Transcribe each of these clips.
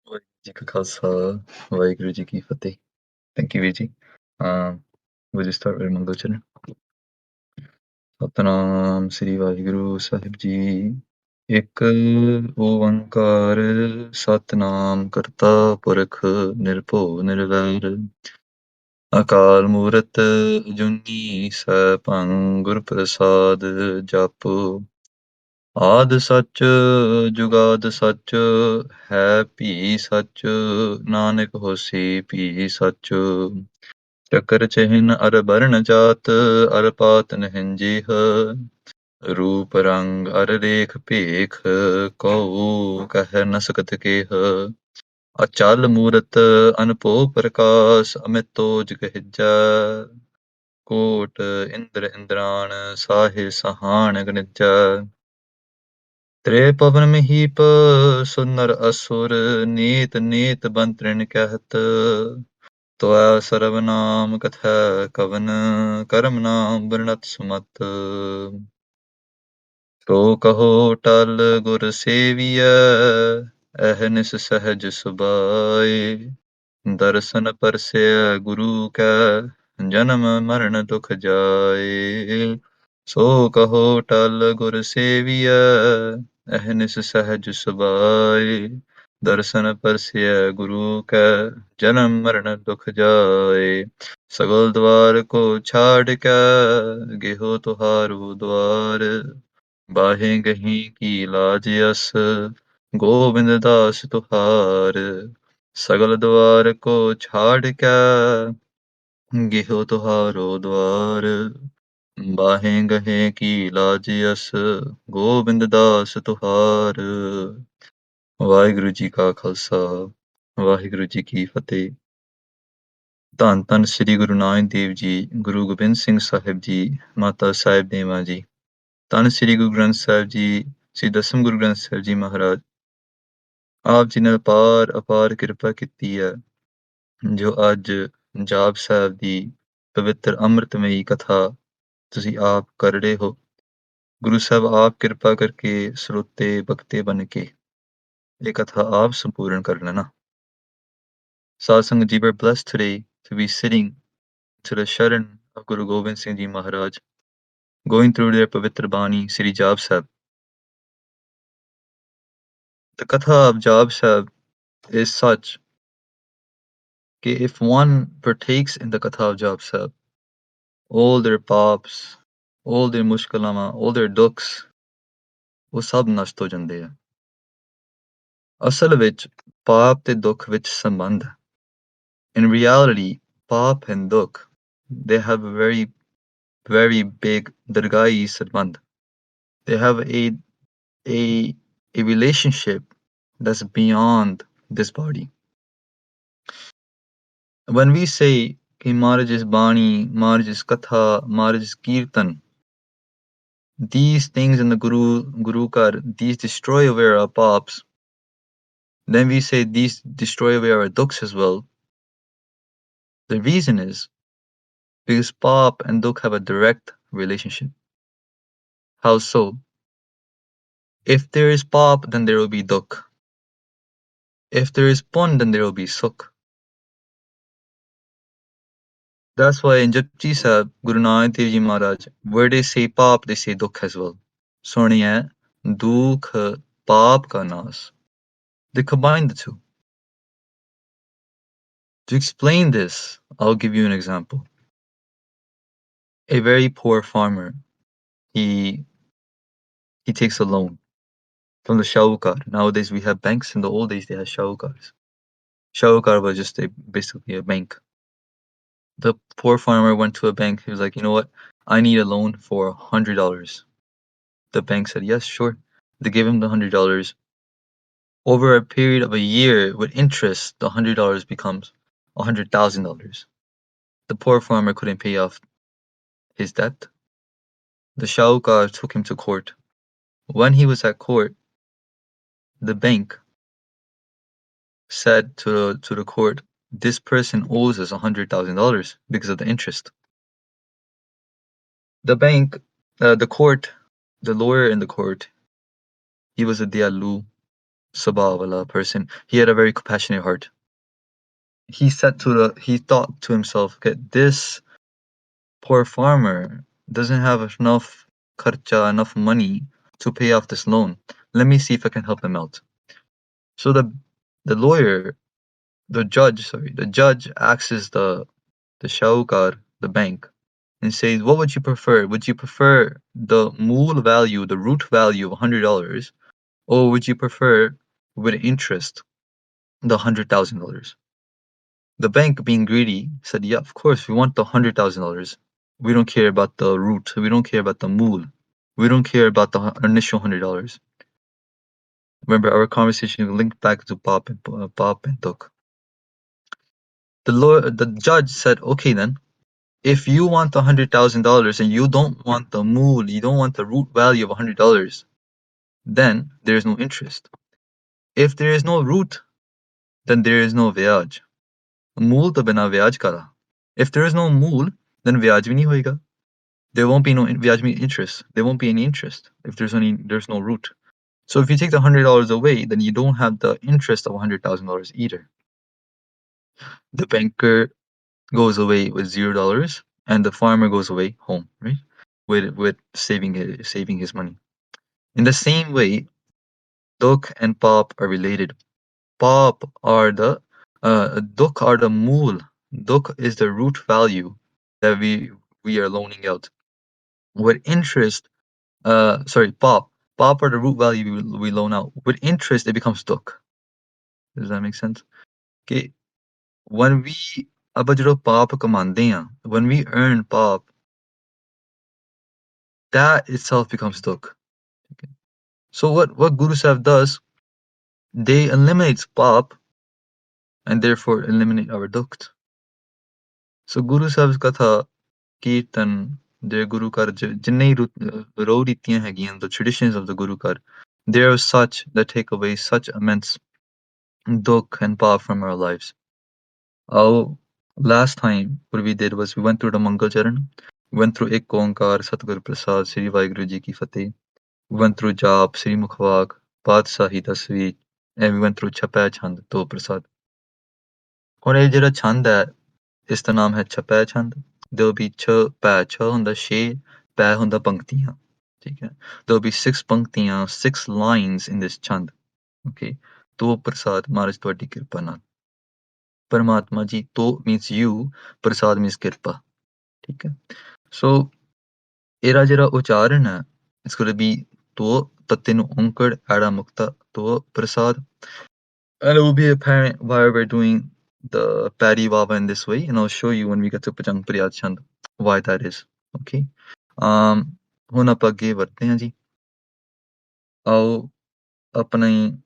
ਵਾਹਿਗੁਰੂ ਜੀ ਕਾ ਖਾਲਸਾ ਵਾਹਿਗੁਰੂ ਜੀ ਕੀ ਫਤਿਹ। Thank you ਵੀਰ ਜੀ। we'll just start with ਮੰਗਲ ਚਰਨ। ਸਤਨਾਮ ਸ੍ਰੀ ਵਾਹਿਗੁਰੂ ਸਾਹਿਬ ਜੀ। ਇੱਕ ਓੰਕਾਰ ਸਤਨਾਮ ਕਰਤਾ ਪੁਰਖ ਨਿਰਭਉ ਨਿਰਵੈਰ ਅਕਾਲ ਮੂਰਤ ਅਜੂਨੀ ਸੈਭੰ ਗੁਰ ਪ੍ਰਸਾਦ ਜਪੁ ਆਦਿ ਸੱਚ ਜੁਗਾਦ ਸੱਚ ਹੈ ਭੀ ਸੱਚ ਨਾਨਕ ਹੋਸੀ ਭੀ ਸੱਚ ਚੱਕਰ ਚਿਹਨ ਅਰ ਬਰਨ ਜਾਤ ਅਰ ਪਾਤ ਨਹਿੰਜੀਹ ਰੂਪ ਰੰਗ ਅਰ ਰੇਖ ਭੇਖ ਕਉ ਕਹਿ ਨ ਸਕਤ ਕੇਹ ਅਚਲ ਮੂਰਤ ਅਨਭਉ ਪ੍ਰਕਾਸ਼ ਅਮਿਤੋ ਜਗਹਿਜੈ ਕੋਟ ਇੰਦਰ ਇੰਦਰਾਣ ਸਾਹਿ ਸਹਾਣ ਗਨਿਜੈ ਤ੍ਰੇ ਪਵਨ ਮਹੀਪ ਸੁਨਰ ਅਸੁਰ ਨੀਤ ਨੀਤ ਬੰਤਰਿਣ ਕਹਿਤ ਤਵੈ ਸਰਬ ਨਾਮ ਕਥੈ ਕਵਨ ਕਰਮ ਨਾਮ ਬਰਣਤ ਸੁਮਤ ਸੋ ਕਹੋ ਟਲ ਗੁਰ ਸੇਵੀਐ ਅਹਨਿਸ ਸਹਿਜ ਸੁਭਾਏ ਦਰਸ਼ਨ ਪਰਸੈ ਗੁਰੂ ਕੈ ਜਨਮ ਮਰਨ ਦੁਖ ਜਾਏ ਸੋ ਕਹੋ ਟਲ ਗੁਰ ਸੇਵੀਐ ਅਹਨਿਸ ਸਹਿਜ ਸੁਭਾਏ ਦਰਸ਼ਨ ਪਰਸੈ ਗੁਰੂ ਕੈ ਜਨਮ ਮਰਨ ਦੁਖ ਜਾਏ ਸਗਲ ਦਵਾਰ ਕੋ ਛਾੜ ਕੈ ਗੇਹੋ ਤੁਹਾਰੂ ਦਵਾਰ ਬਾਹੇ ਗਹੀ ਕੀ ਲਾਜ ਅਸ ਗੋਬਿੰਦ ਦਾਸ ਤੁਹਾਰ ਸਗਲ ਦਵਾਰ ਕੋ ਛਾੜ ਕੈ ਗੇਹੋ ਤੁਹਾਰੋ ਦਵਾਰ ਬਾਹੇ ਗਹੇ ਕੀ ਲਾਜ ਅਸ ਗੋਬਿੰਦ ਦਾਸ ਤੁਹਾਰ ਵਾਹਿਗੁਰੂ ਜੀ ਕਾ ਖਾਲਸਾ ਵਾਹਿਗੁਰੂ ਜੀ ਕੀ ਫਤਿਹ। ਧੰਨ ਧੰਨ ਸ੍ਰੀ ਗੁਰੂ ਨਾਨਕ ਦੇਵ ਜੀ, ਗੁਰੂ ਗੋਬਿੰਦ ਸਿੰਘ ਸਾਹਿਬ ਜੀ, ਮਾਤਾ ਸਾਹਿਬ ਦੇਵਾਂ ਜੀ, ਧੰਨ ਸ੍ਰੀ ਗੁਰੂ ਗ੍ਰੰਥ ਸਾਹਿਬ ਜੀ, ਸ੍ਰੀ ਦਸਮ ਗੁਰੂ ਗ੍ਰੰਥ ਸਾਹਿਬ ਜੀ ਮਹਾਰਾਜ। ਆਪ ਜੀ ਨੇ ਅਪਾਰ ਕਿਰਪਾ ਕੀਤੀ ਹੈ ਜੋ ਅੱਜ ਜਾਪ ਸਾਹਿਬ ਦੀ ਪਵਿੱਤਰ ਅੰਮ੍ਰਿਤਮਈ ਕਥਾ ਤੁਸੀਂ ਆਪ ਕਰ ਰਹੇ ਹੋ। ਗੁਰੂ ਸਾਹਿਬ ਆਪ ਕਿਰਪਾ ਕਰਕੇ ਸਰੋਤੇ ਬਖਤੇ ਬਣ ਕੇ ਇਹ ਕਥਾ ਆਪ ਸੰਪੂਰਨ ਕਰ ਲੈਣਾ। ਸਾਧ ਸੰਗਤ ਜੀ, we're blessed today to be sitting to the sharan of Guru Gobind Singh Ji Maharaj, going through their Pavitra Bani, Sri Jaap Sahib. The Katha of Jaap Sahib is such that if one partakes in the Katha of Jaap Sahib, all their paps, all their mushkalama, all their dukhs, ਉਹ ਸਭ ਨਸ਼ਟ ਹੋ ਜਾਂਦੇ ਆ। ਅਸਲ ਵਿੱਚ ਪਾਪ ਤੇ ਦੁੱਖ ਵਿੱਚ ਸੰਬੰਧ ਹੈ। In reality, pap and dukh, they have a very, very big dargai sambandh. They have a relationship that's beyond this body. When we say ki Maharaj's Bani, Maharaj's Katha, Maharaj's Kirtan, these things in the Guru Kar, these destroy away our paps. Then we say these destroy away our dukhs as well. The reason is because pap and dukh have a direct relationship. How so? If there is pap, then there will be dukh. If there is pun, then there will be sukh. That's why in Japji Sahib, Guru Nanak Dev Ji Maharaj, where they say pap, they say dukh as well. Suniye, dukh pap ka nas. They combine the two. To explain this, I'll give you an example. A very poor farmer, he takes a loan from the shahukar. Nowadays we have banks. In the old days they had shahukars. Shahukar was just basically a bank. The poor farmer went to a bank. He was like, you know what? I need a loan for $100. The bank said, yes, sure. They gave him the $100. Over a period of a year, with interest, the $100 becomes $100,000. The poor farmer couldn't pay off his debt. The shahukar took him to court. When he was at court, the bank said to the court, this person owes us $100,000 because of the interest. The bank, the court, the lawyer in the court, he was a dialu. Sabah wala person. He had a very compassionate heart. He thought to himself, okay, this poor farmer doesn't have enough kharcha, enough money to pay off this loan. Let me see if I can help him out. So the judge asks the shaukar, the bank, and says, what would you prefer? Would you prefer the mool value, the root value of $100, or would you prefer with interest the $100,000? The bank, being greedy, said, yeah, of course, we want the $100,000. We don't care about the root. We don't care about the mool. We don't care about the initial $100. Remember, our conversation linked back to Pop and Tuk. The judge said, okay, then, if you want the $100,000 and you don't want the mool, you don't want the root value of $100, then there is no interest. If there is no root, then there is no vyaj. Mool to bina vyaj kara. If there is no mool, then vyaj bhi nahi hoega. There won't be no vyaj mean interest. There won't be any interest if there's no root. So if you take the $100 away, then you don't have the interest of $100,000 either. The banker goes away with $0, and the farmer goes away home, right? With saving his money. In the same way, Duk and Pop are related. Pop are the Duk are the mool. Duk is the root value that we are loaning out. With interest, sorry, Pop. Pop are the root value we loan out. With interest, it becomes Duk. Does that make sense? Okay. When we ਆਪਾਂ ਜਦੋਂ ਪਾਪ ਕਮਾਉਂਦੇ ਹਾਂ, when we earn pop, that itself becomes duk. Okay. So what Guru Sahib does, they eliminates pop and therefore eliminate our dukt. So Guru Sahib's Katha, Kirtan, their Guru Kar, ਜਿੰਨੇ ਰੋ ਰੀਤੀਆਂ ਹੈਗੀਆਂ, the traditions of the Guru Kar, they are such that take away such immense duk and pop from our lives. Oh, last time what we did was we went through the Mangal Charan, went through Ik Onkar, Satguru Prasad, Sri Vaheguru Ji Ki Fateh, we went through Jaap, Sri Mukhwak, Padshahi Tasveer, and we went through Chapੈ Chand, Do Prasad. ਹੁਣ ਇਹ ਜਿਹੜਾ ਛੰਦ ਹੈ, ਇਸ ਦਾ ਨਾਮ ਹੈ ਛਪੈ ਛੰਦ। There will be ਛ ਹੁੰਦਾ 6, ਪੈ ਹੁੰਦਾ ਪੰਕਤੀਆਂ, ਠੀਕ ਹੈ। There will be 6 ਪੰਕਤੀਆਂ, 6 lines in this chand, okay। ਤੋ ਪ੍ਰਸਾਦ ਮਹਾਰਾਜ ਤੁਹਾਡੀ ਕਿਰਪਾ ਨਾਲ। ਪਰਮਾਤਮਾ ਜੀ, ਤੋ means you, ਪ੍ਰਸਾਦ means ਕਿਰਪਾ, ਠੀਕ ਹੈ। So ਇਹਦਾ ਜਿਹੜਾ ਉਚਾਰਨ ਹੈ, it's going to be ਤੋ ਤੱਤੇ ਨੂੰ ਔਂਕੜ ਐੜਾ ਮੁਕਤਾ ਤੋ ਪ੍ਰਸਾਦ, and it will be apparent why we're doing the Pari Baba in this way, and I'll show you when we get to Pajang Priyat Chand why that is, okay। ਹੁਣ ਆਪਾਂ ਅੱਗੇ ਵਧਦੇ ਹਾਂ ਜੀ। ਆਓ ਆਪਣੀ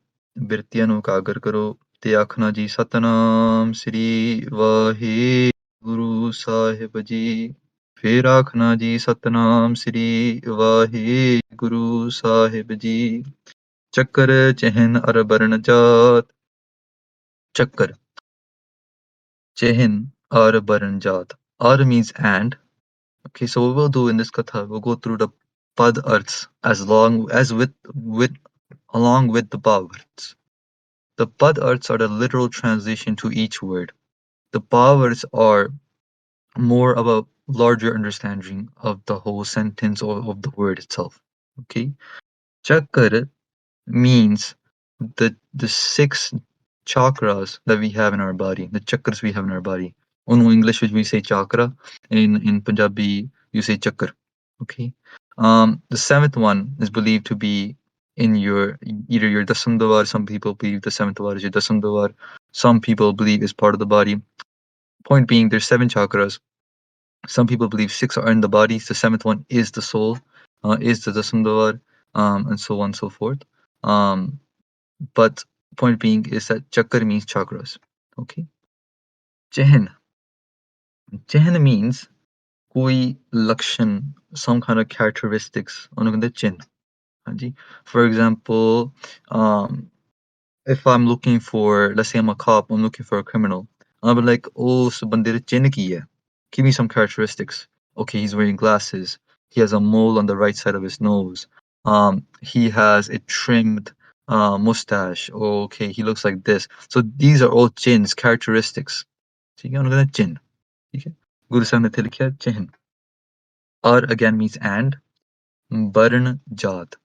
ਬਿਰਤੀਆਂ ਨੂੰ ਉਕਾਗਰ ਕਰੋ ਤੇ ਆਖਣਾ ਜੀ, ਸਤਨਾਮ ਸ੍ਰੀ ਵਾਹਿਗੁਰੂ ਸਾਹਿਬ ਜੀ। ਫਿਰ ਆਖਣਾ ਜੀ, ਸਤਨਾਮ ਸ੍ਰੀ ਵਾਹਿਗੁਰੂ ਸਾਹਿਬ ਜੀ। ਚੱਕਰ ਚਿਹਨ ਅਰ ਬਰਨ ਜਾਤ, ਚੱਕਰ Chehin or Baranjat. Ar means and. Okay, so what we'll do in this katha, we'll go through the pad arths along with the bhav arths. The pad arths are the literal translation to each word. The bhav arths are more of a larger understanding of the whole sentence or of the word itself. Okay, chakra means the 6 chakras that we have in our body, the chakras we have in our body. In English, we say chakra. In Punjabi, you say chakra. Okay. The 7th one is believed to be in either your dasam dwar. Some people believe the 7th dwar is your dasam dwar. Some people believe is part of the body. Point being, there's 7 chakras. Some people believe 6 are in the body. The 7th one is the soul, is the dasam dwar, and so on and so forth. But point being is that chakra means chakras. Okay. Chehn. Chehn means koi lakshan, some kind of characteristics. For example, if I'm looking for, let's say I'm a cop, I'm looking for a criminal. I'll be like, oh, so bande de chin ki hai? Give me some characteristics. Okay, he's wearing glasses. He has a mole on the right side of his nose. He has a trimmed mustache. Okay, he looks like this. So these are all chins, characteristics. ठीक है, उन्होंने कहा chin. ठीक है, गुरु साहब ने थे लिखा chin. Ar again means and. Varn jat.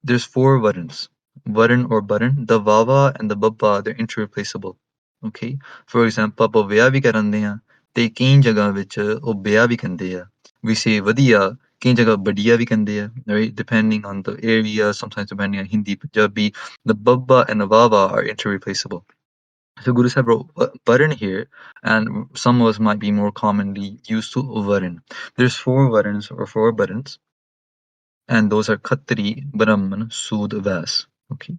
There's four varns. Varn or Varn. The Vava and the Babba, they're interreplaceable. Okay? For example, ਆਪਾਂ ਵਿਆਹ ਵੀ ਕਰਦੇ ਹਾਂ ਤੇ ਕਈ ਜਗ੍ਹਾ ਵਿੱਚ ਉਹ ਵਿਆਹ ਵੀ ਕਹਿੰਦੇ ਆ. We say ਵਧੀਆ, ਕਈ ਜਗ੍ਹਾ ਬੜੀਆ ਵੀ ਕਹਿੰਦੇ ਆ. Right? Depending on the area, sometimes depending on Hindi, Punjabi, the Babba and the Vava are interreplaceable. So Guru Sahib wrote Varan here, and some of us might be more commonly used to Varan. There's four Varans or four Varans, and those are Khatri, Brahman, Sud, Vas. Okay.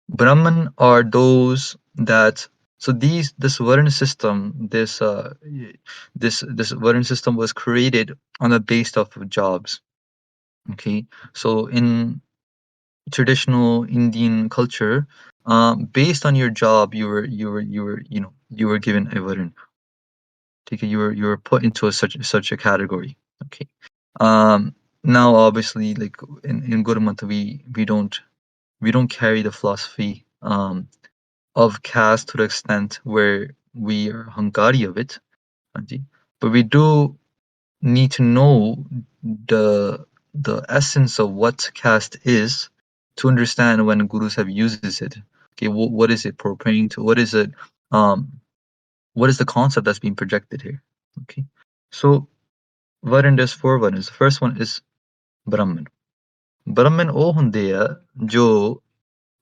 Brahman are those that so this Varna system, this Varna system was created on the base of jobs. Okay. So in traditional Indian culture, based on your job, you were given a Varna. Okay, you were put into such a category. Okay. Now obviously like in Gurmat we don't carry the philosophy of caste to the extent where we are Hankari of it, Hanji. But we do need to know the essence of what caste is to understand when Guru Sahib uses it. Okay, what is it portraying to? Um, what is the concept that's being projected here? Okay, so Varan, there's four Varans. The first one is Brahman. Brahman ਉਹ ਹੁੰਦੇ ਆ ਜੋ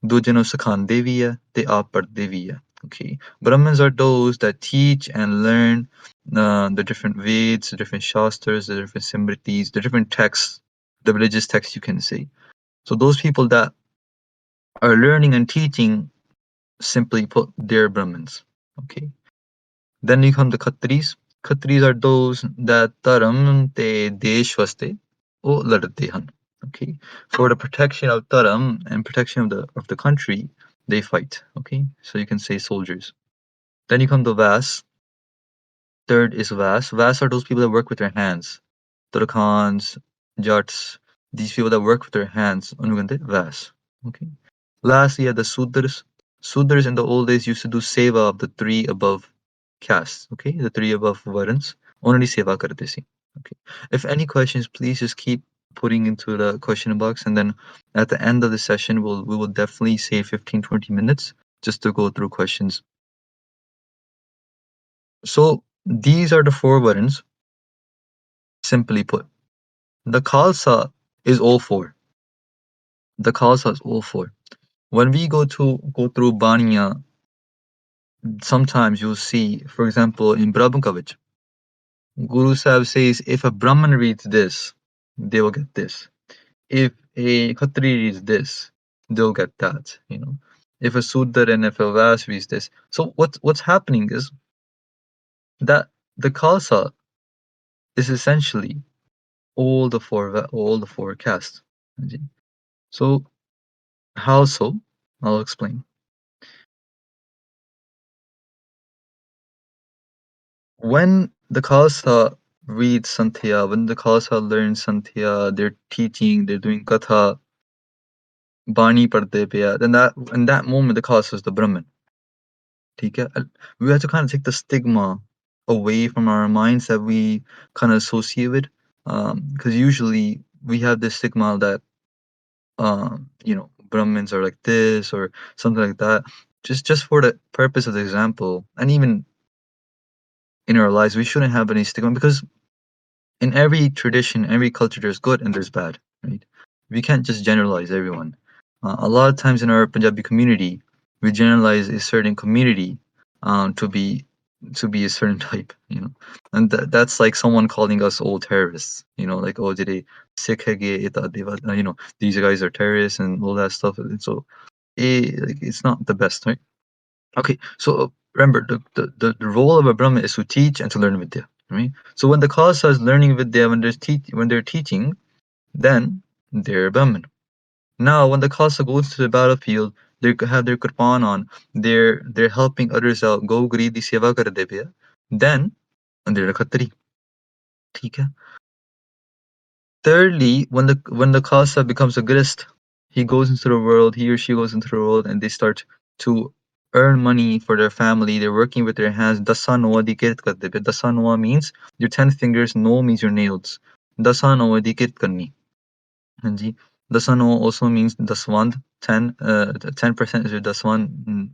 ਦੂਜੇ ਨੂੰ ਸਿਖਾਉਂਦੇ ਵੀ ਆ ਤੇ ਆਪ ਪੜ੍ਹਦੇ ਵੀ ਆ. Okay, Brahmins are those that teach and learn the different Veds, the different Shastras, the different Simritis, the different texts, the religious texts, you can say. So those people that are learning and teaching, simply put, they're Brahmins. Okay. Then you come to Khatris. Khatris are those that Dharam te desh vaste ਉਹ ਲੜਦੇ ਹਨ. Okay, for the protection of Dharam and protection of the country, they fight. Okay, so you can say soldiers. Then you come to Vas. Third is Vas. Vas are those people that work with their hands. Turkhans, Jats, these people that work with their hands. Unugante Vas. Okay. Lastly, the Sudras. Sudras in the old days used to do seva of the three above castes. Okay, the three above varans. Only seva karte si. Okay. If any questions, please just keep putting into the question box, and then at the end of the session, we will definitely save 15-20 minutes just to go through questions. So these are the four varans. Simply put, the Khalsa is all four. The Khalsa is all four. When we go through Baniya, sometimes you'll see, for example, in Brahmankavich, Guru Sahib says, if a Brahman reads this, they will get this. If a Khatri reads this, they'll get that. If a Sudar and if a Vas reads this. So what's happening is that the Khalsa is essentially all the four castes. So how so? I'll explain. When the Khalsa reads Santhya, when the Khalsa learns Santhya, they're teaching, they're doing Katha, Bani padte pe, then in that moment the Khalsa is the Brahman. We have to kind of take the stigma away from our minds that we kind of associate with, because usually we have this stigma that Brahmins are like this or something like that. Just for the purpose of the example, and even in our lives, we shouldn't have any stigma because in every tradition, every culture, there's good and there's bad, right? We can't just generalize everyone. A lot of times in our Punjabi community, we generalize a certain community to be a certain type, and that's like someone calling us all terrorists, like oh, did they Sikh hai ye, these guys are terrorists and all that stuff. And so, like, it's not the best, right? Okay, so remember the role of a Brahmin is to teach and to learn Vidya. Right? So when the Khalsa is learning Vidya, when they're teaching, then they're Brahmin. Now when the Khalsa goes to the battlefield, they have their Kurban on, they're helping others out, go Garidi Seva kar de bhaiya, then they're a Khatri. ठीक है? Thirdly, when the Khalsa becomes a Grist, he goes into the world, he or she goes into the world, and they start to earn money for their family. They're working with their hands. Dasa noa di kirt karte pe. Dasa noa means your 10 fingers, no means your nails. Dasa noa di kirt karni. Hanji. Dasa noa also means daswand, 10% is your daswand,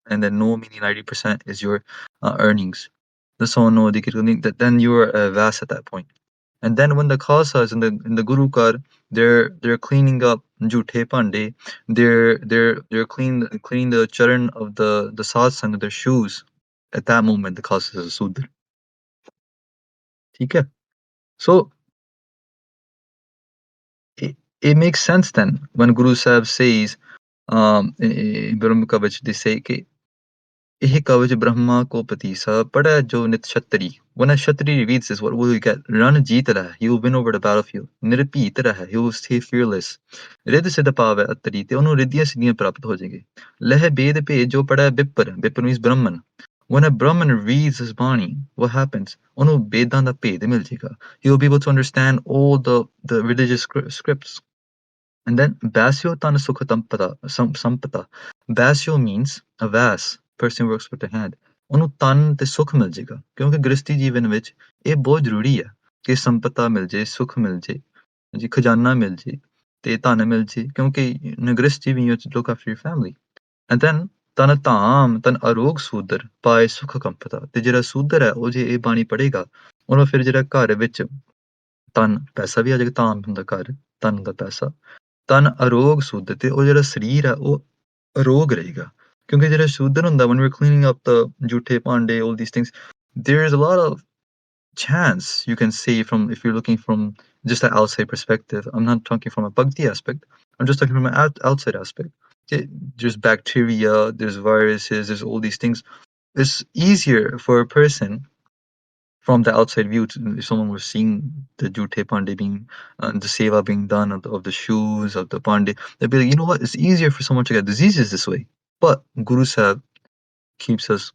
and then no meaning 90% is your earnings. Dasa noa di kirt karni, then you're vast at that point. And then when the Khalsas in the Guru Kar, they're cleaning up Jute Pande, they're cleaning the charan of the satsang of their shoes. At that moment, the Khalsas is a Sudra. Okay? So it makes sense then when Guru Sahib says, in Brahma Kavach, they say, "Ihi kavach Brahma ko patisa pada jo nit Kshatri." When a Kshatri reads this, what will he get? Ran jeet raha, he will win over the battlefield. Nirpeet raha, he will stay fearless. Riddh siddha paave attari, te ਉਹਨੂੰ ਰਿੱਧੀਆਂ ਸਿੱਧੀਆਂ ਪ੍ਰਾਪਤ ਹੋ ਜਾਏਗੀ. ਲਹਿ ਬੇਦ ਭੇਦ ਜੋ ਪੜਾ ਬਿਪਰ, ਬਿਪਰ means Brahman. When a Brahman reads his Bani, what happens? ਉਹਨੂੰ ਬੇਦਾਂ ਦਾ ਭੇਦ ਮਿਲ ਜਾਏਗਾ. He will be able to understand all the religious scripts. And then Basyo Tan Sampata. Basyo means a vas, person who works with the hand. ਉਹਨੂੰ ਤਨ ਤੇ ਸੁਖ ਮਿਲ ਜਾਏਗਾ ਕਿਉਂਕਿ ਗ੍ਰਸਤੀ ਜੀਵਨ ਵਿੱਚ ਇਹ ਬਹੁਤ ਜ਼ਰੂਰੀ ਹੈ ਕਿ ਸੰਪਤਾ ਮਿਲ ਜੇ ਸੁਖ ਮਿਲ ਜੇ ਜੀ ਖਜ਼ਾਨਾ ਮਿਲ ਜੇ ਤੇ ਧਨ ਮਿਲ ਜੇ ਕਿਉਂਕਿ ਗ੍ਰਸਤੀ ਵੀ you have to look after your family. And then ਤਨ ਧਾਮ ਤਨ ਅਰੋਗ ਸੂਦਰ ਪਾਏ ਸੁਖ ਕੰਪਤਾ ਤੇ ਜਿਹੜਾ ਸੂਦਰ ਹੈ ਉਹ ਜੇ ਇਹ ਬਾਣੀ ਪੜ੍ਹੇਗਾ ਉਹਨੂੰ ਫਿਰ ਜਿਹੜਾ ਘਰ ਵਿੱਚ ਧਨ ਪੈਸਾ ਵੀ ਆ ਜਾਏਗਾ ਧਾਮ ਹੁੰਦਾ ਘਰ ਧਨ ਦਾ ਪੈਸਾ ਤਨ ਅਰੋਗ ਸੁੱਧ ਤੇ ਉਹ ਜਿਹੜਾ ਸਰੀਰ ਆ ਉਹ ਅਰੋਗ ਰਹੇਗਾ ਕਿਉਂਕਿ ਜਿਹੜਾ ਸ਼ੂਦਰ ਹੁੰਦਾ when we're cleaning up the ਜੂਠੇ ਭਾਂਡੇ all these things there is a lot of chance you can say from if you're looking from just an outside perspective. I'm not talking from a bhakti aspect, I'm just talking from an outside aspect. There's bacteria, there's viruses, there's all these things. It's easier for a person from the outside view, if someone was seeing the jute pande being, the seva being done of the shoes of the pande, they'd be like, you know what? It's easier for someone to get diseases this way. But Guru Sahib keeps us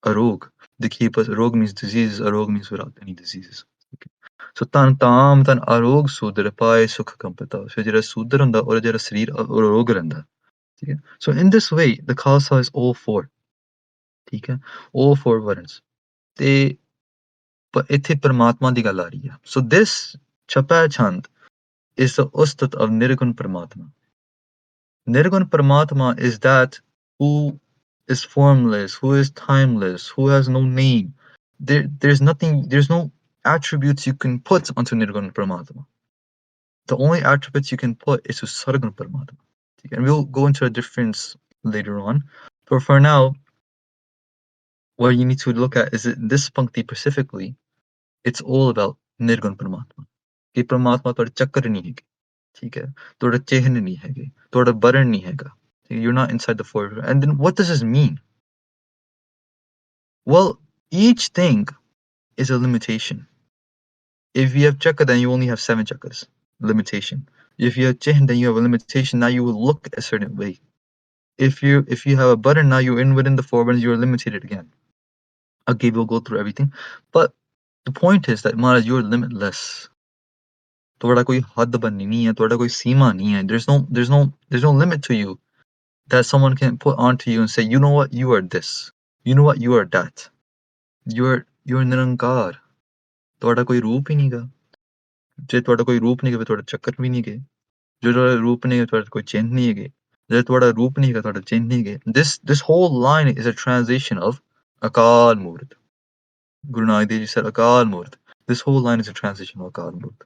arog. They keep us arog means diseases. Arog means without any diseases. Okay. So tan tam tan arog sudra paye sukh kampata. So jara sudra hunda or jara sarir arog rehanda. Okay. So in this way, the Khalsa is all four. Okay. All four varans. They ਇੱਥੇ ਪਰਮਾਤਮਾ ਦੀ ਗੱਲ ਆ ਰਹੀ ਹੈ. So this ਛਪਾ ਛੰਦ is the ustat of Nirgun Paramatma. Nirgun Paramatma is that who is formless, who is timeless, who has no name. There's nothing, there's no attributes you can put onto Nirgun Paramatma. The only attributes you can put is to Sargun Paramatma. And we'll go into a difference later on. But for now, what you need to look at is that this Pankti specifically, it's all about Nirgun Paramatma. ਕਿ ਪ੍ਰਮਾਤਮਾ ਤੁਹਾਡੇ ਚੱਕਰ ਨਹੀਂ ਹੈਗੇ ਠੀਕ ਹੈ ਤੁਹਾਡਾ ਚਿਹਨ ਨਹੀਂ ਹੈਗੇ ਤੁਹਾਡਾ ਬਰਨ ਨਹੀਂ ਹੈਗਾ you're not inside the four. And then what does this mean? Well, each thing is a limitation. If you have chakra, then you only have 7 chakras. Limitation. If you have chihn, then you have a limitation. Now you will look a certain way. If you have a button, now you're in within the 4 buttons, you're limited again. Okay, we'll go through everything. But the point is that Maharaj, you're limitless. ਤੁਹਾਡਾ ਕੋਈ ਹੱਦ ਬੰਨੀ ਨਹੀਂ ਹੈ ਤੁਹਾਡਾ ਕੋਈ ਸੀਮਾ ਨਹੀਂ ਹੈ there's no limit to you that someone can put onto you and say you know what you are this you know what you are that you're ਨਿਰੰਕਾਰ ਤੁਹਾਡਾ ਕੋਈ ਰੂਪ ਹੀ ਨਹੀਂਗਾ ਜੇ ਤੁਹਾਡਾ ਕੋਈ ਰੂਪ ਨਹੀਂ ਹੈ ਤੁਹਾਡਾ ਚੱਕਰ ਵੀ ਨਹੀਂ ਹੈ ਜੇ ਤੁਹਾਡਾ ਰੂਪ ਨਹੀਂ ਹੈ ਤੁਹਾਡਾ ਕੋਈ ਚਿੰਨ੍ਹ ਨਹੀਂ ਹੈਗੇ ਜੇ ਤੁਹਾਡਾ ਰੂਪ ਨਹੀਂ ਹੈਗਾ ਤੁਹਾਡਾ ਚਿੰਨ੍ਹ ਨਹੀਂ ਹੈਗੇ this whole line is a translation of Akal Murt. Guru Nanak Dev Ji said Akal Murt. This whole line is a translation of Akal Murt.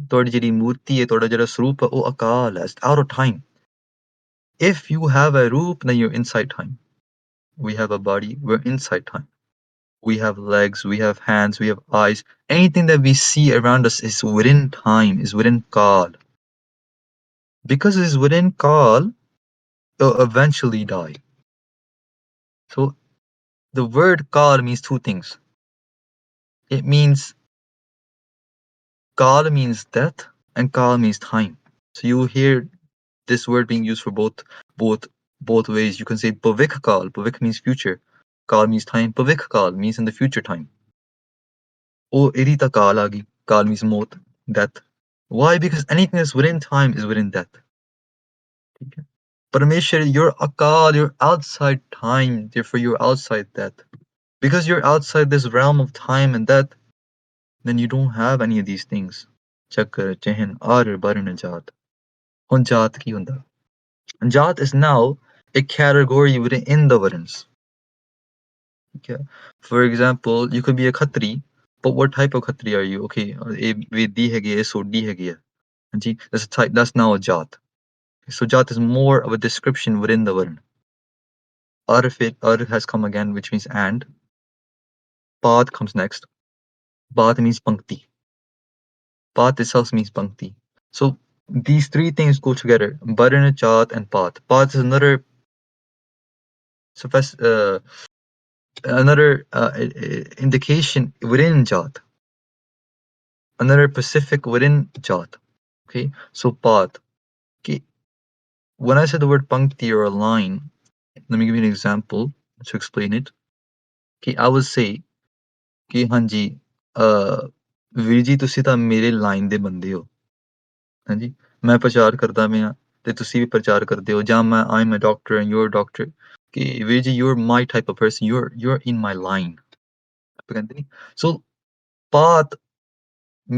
ਤੁਹਾਡੀ ਜਿਹੜੀ ਮੂਰਤੀ ਹੈ ਤੁਹਾਡਾ ਜਿਹੜਾ ਸਰੂਪ ਹੈ ਉਹ ਅਕਾਲ ਹੈ out of time. If you have a roop, then you're inside time. We have a body, we're inside time. We have legs, we have hands, we have eyes. Anything that we see around us is within time, is within Kal. Because it is within Kal, it'll eventually die. So the word Kal means 2 things. It means Kal means death and Kal means time. So you hear this word being used for both ways. You can say Pavik Kal. Pavik means future. Kal means time. Pavik Kal means in the future time. Oh, Irita Kal agi. Kal means mot, death. Why? Because anything that's within time is within death. ठीक है? Parameshwar, you're Akal, you're outside time, therefore you're outside death. Because you're outside this realm of time and death, then you don't have any of these things. Chakra, Chehen, Ar, Barn, Jat. Hun Jat ki hunda. Jat is now a category within the Varans. Okay. For example, you could be a Khatri, but what type of Khatri are you? Okay, a Vedi hai gaya, Sodhi hai gaya. That's a type. That's now a Jat. So Jat is more of a description within the Varn. Ar has come again, which means and. Path comes next. Path means Pankti. Path itself means Pankti. So these three things go together. Varna, Jat, and Path. Path is another indication within Jat. Another Pacific within Jat. Okay, so Path. Okay, when I said the word Pankti or a line, let me give you an example to explain it. Okay, I would say कि हाँ जी ਵੀਰ ਜੀ ਤੁਸੀਂ ਤਾਂ ਮੇਰੇ line ਦੇ ਬੰਦੇ ਹੋ ਹਾਂਜੀ ਮੈਂ ਪ੍ਰਚਾਰ ਕਰਦਾ ਪਿਆ ਤੇ ਤੁਸੀਂ ਵੀ ਪ੍ਰਚਾਰ ਕਰਦੇ ਹੋ ਜਾਂ ਮੈਂ I am a doctor and you are doctor ਕਿ ਵੀਰ ਜੀ you are my type of person you are in my line ਆਪਾਂ ਕਹਿੰਦੇ ਨਹੀਂ ਸੋ path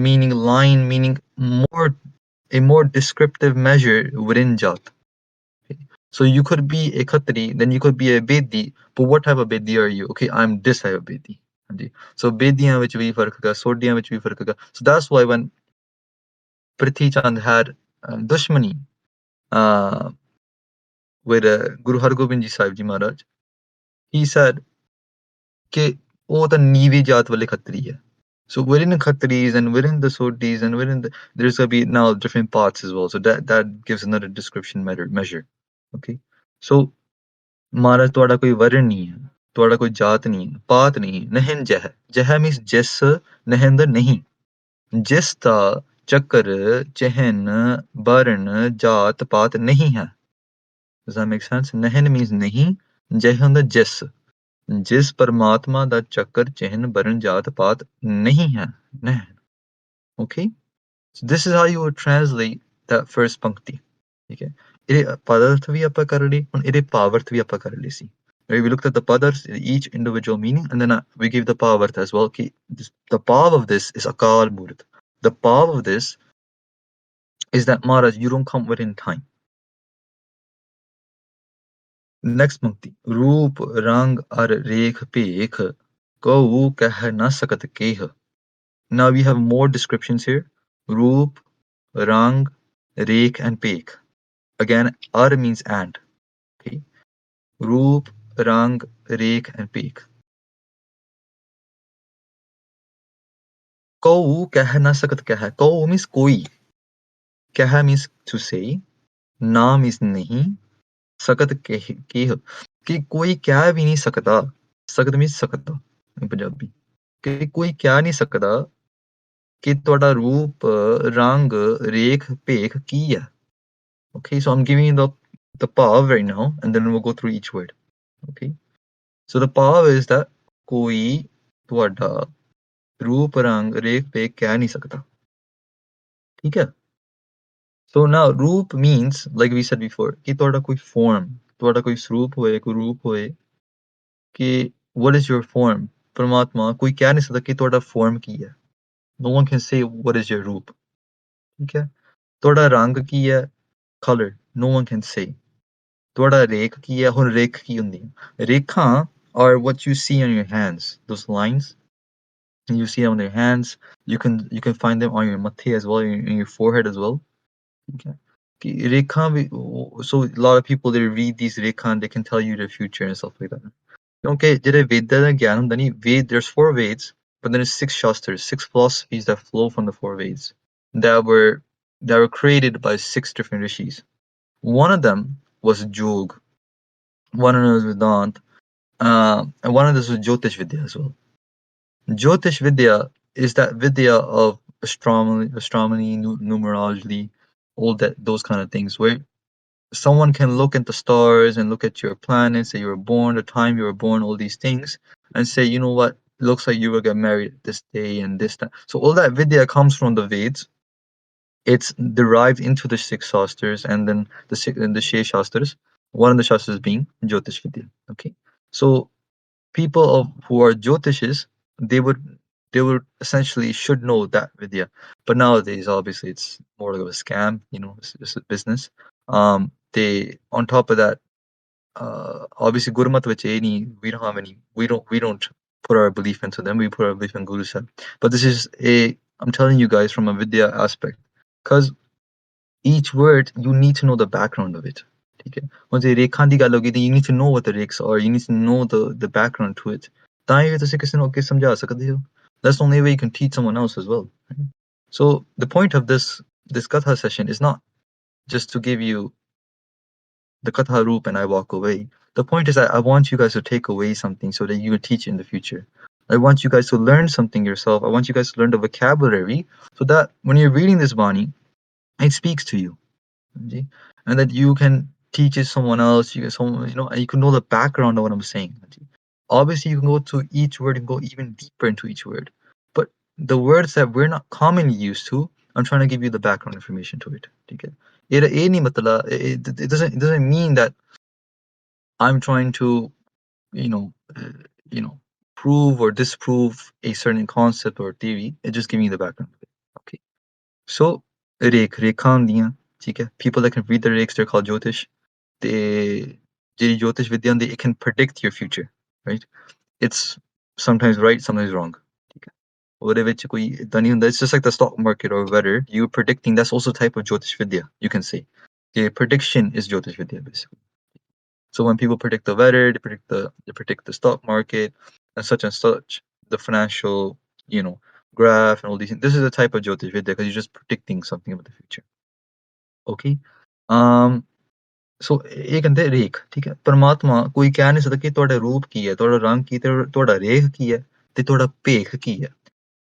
meaning line meaning more a more descriptive measure within jat. So you could be a Khatri, then you could be a Bedi, but what type of Bedi are you? Okay, I'm this type of Bedi. So Bediyan ਵਿੱਚ ਵੀ ਫਰਕ ਹੈਗਾ ਸੋਢੀਆਂ ਵਿੱਚ ਵੀ ਫਰਕ ਹੈਗਾ so that's why when Prithi Chand had dushmani uh, with Guru Hargobind Ji Sahib Ji Maharaj, he said ਕਿ ਉਹ ਤਾਂ ਨੀਵੀਂ ਜਾਤ ਵਾਲੇ ਖੱਤਰੀ ਹੈ so within the Khatris and within the Sodhis and within there's going to be now different parts as well so that gives another description measure okay so ਮਹਾਰਾਜ ਤੁਹਾਡਾ ਕੋਈ ਵਰਨ ਨਹੀਂ ਹੈ ਤੁਹਾਡਾ ਕੋਈ ਜਾਤ ਨਹੀਂ ਹੈ ਪਾਤ ਨਹੀਂ ਨਹਿਨ ਜਹ means ਜਿਸ ਨਹਿੰਦ ਨਹੀਂ ਜਿਸ ਦਾ ਚੱਕਰ ਚਹਿਨ ਬਰਨ ਜਾਤ ਪਾਤ ਨਹੀਂ ਹੈ does that make sense ਨਹਿਨ means ਨਹੀਂ ਜਹ ਹੁੰਦਾ ਜਿਸ ਪਰਮਾਤਮਾ ਦਾ ਚੱਕਰ ਚਹਿਨ ਬਰਨ ਜਾਤ ਪਾਤ ਨਹੀਂ ਹੈ ਨਹਿਨ okay so this is how you would translate that first ਪੰਕਤੀ ਠੀਕ ਹੈ ਇਹਦੇ ਪਦਾਰਥ ਵੀ ਆਪਾਂ ਕਰ ਲਏ ਹੁਣ ਇਹਦੇ ਭਾਵਾਰਥ ਵੀ ਆਪਾਂ ਕਰ ਲਏ ਸੀ we looked at the padas each individual meaning and then we gave the pavarth as well the pav of this is akal murt the pav of this is that Maharaj you don't come within time next mukti roop rang ar rekh pekh kau kah na sakat keh now we have more descriptions here roop rang rekh and pekh again ar means and okay roop rang rekh and pekh Kau kah na sakat kah hai kau means koi kah means to say na means nahi sakat keh कि कोई ਕਹਿ ਵੀ ਨਹੀਂ ਸਕਦਾ ਸਕਦ means ਸਕਦਾ in Punjabi ਕਿ ਕੋਈ ਕਹਿ ਨਹੀਂ ਸਕਦਾ ਕਿ ਤੁਹਾਡਾ ਰੂਪ ਰੰਗ ਰੇਖ ਭੇਖ ਕੀ ਹੈ okay so I'm giving you the pav right now and then we'll go through each word okay so the pav is that ਕੋਈ ਤੁਹਾਡਾ ਰੂਪ ਰੰਗ ਰੇਖ ਭੇਖ ਕਹਿ ਨਹੀਂ ਸਕਦਾ ਠੀਕ ਹੈ so now roop means like we said before ਕਿ ਤੁਹਾਡਾ ਕੋਈ form ਤੁਹਾਡਾ ਕੋਈ ਸਰੂਪ ਹੋਏ ਕੋਈ ਰੂਪ ਹੋਏ ਕਿ what is your form ਪਰਮਾਤਮਾ ਕੋਈ ਕਹਿ ਨਹੀਂ ਸਕਦਾ ਕਿ ਤੁਹਾਡਾ form ਕੀ ਹੈ no one can say what is your roop ਠੀਕ ਹੈ ਤੁਹਾਡਾ ਰੰਗ ਕੀ ਹੈ color no one can say ਤੁਹਾਡਾ ਰੇਖ ਕੀ ਹੈ ਹੁਣ ਰੇਖ ਕੀ ਹੁੰਦੀ ਹੈ ਰੇਖਾਂ are what you see on your hands those lines and you see on their hands you can find them on your mathe as well in your forehead as well okay कि रेखा so a lot of people they read these rekha and they can tell you the future and stuff like that ਕਿਉਂਕਿ ਜਿਹੜੇ ਵੇਦਾਂ ਦਾ ਗਿਆਨ ਹੁੰਦਾ ਨਹੀਂ there's 4 Veds but then there's 6 Shastras 6 philosophies that flow from the 4 Veds that were created by 6 different rishis one of them was Jog one of them was Vedant and one of them was Jyotish Vidya as well Jyotish Vidya is that Vidya of astronomy numerology all those kind of things where someone can look at the stars and look at your planets that you were born, the time you were born, all these things, and say, you know what, it looks like you will get married this day and this time. So all that vidya comes from the Veds, It's derived into the Sikh Shastras and then the Sheh Shastras. One of the Shastras being Jyotish Vidya. Okay, so people who are Jyotishis, they would they would essentially should know that Vidya. But nowadays, obviously, it's more of a scam. It's a business. They on top of that, obviously Gurmat which any we don't put our belief into them. We put our belief in Guru Sahib. But this is I'm telling you guys from a Vidya aspect, because each word you need to know the background of it. ठीक है ਹੁਣ ਜੇ ਰੇਖਾਂ ਦੀ ਗੱਲ ਹੋਗੀ, then you need to know what the rakes are, you need to know the background to it, ਤਾਂ ਹੀ ਤੁਸੀਂ ਕਿਸੇ ਨੂੰ ਅੱਗੇ ਸਮਝਾ ਸਕਦੇ ਹੋ. That's the only way you can teach someone else as well, right? So the point of this katha session is not just to give you the katha roop and I walk away. The point is that I want you guys to take away something so that you can teach in the future. I want you guys to learn something yourself. I want you guys to learn the vocabulary so that when you're reading this Bani, it speaks to you. Okay? And that you can teach it someone else. And you can know the background of what I'm saying. Okay? Obviously, you can go to each word and go even deeper into each word. But the words that we're not commonly used to, I'm trying to give you the background information to it. Okay? It doesn't mean that I'm trying to, you know, uh, you know, prove or disprove a certain concept or theory. It's just giving you the background of it. Okay. So, rekha ਹੁੰਦੀਆਂ, ਠੀਕ ਹੈ? People that can read the rakes, they're called Jyotish. They, ਜਿਹੜੀ Jyotish Vidya ਹੁੰਦੀ, it can predict your future, right? It's sometimes right, sometimes wrong. ਠੀਕ ਹੈ? ਉਹਦੇ ਵਿੱਚ ਕੋਈ ਏਦਾਂ ਨਹੀਂ ਹੁੰਦਾ. It's just like the stock market or weather. You predicting, that's also a type of Jyotish Vidya, you can say. The prediction is Jyotish Vidya, basically. So when people predict the weather, they predict the stock market and such, the financial, graph and all these things. This is a type of Jyotish Vidya because you're just predicting something about the future. Okay. ਸੋ ਇਹ ਕਹਿੰਦੇ ਰੇਖ, ਠੀਕ ਹੈ? ਪਰਮਾਤਮਾ ਕੋਈ ਕਹਿ ਨਹੀਂ ਸਕਦਾ ਕਿ ਤੁਹਾਡਾ ਰੂਪ ਕੀ ਹੈ, ਤੁਹਾਡਾ ਰੰਗ ਕੀ, ਤੁਹਾਡਾ ਰੇਖ ਕੀ ਹੈ, ਤੇ ਤੁਹਾਡਾ ਭੇਖ ਕੀ ਹੈ.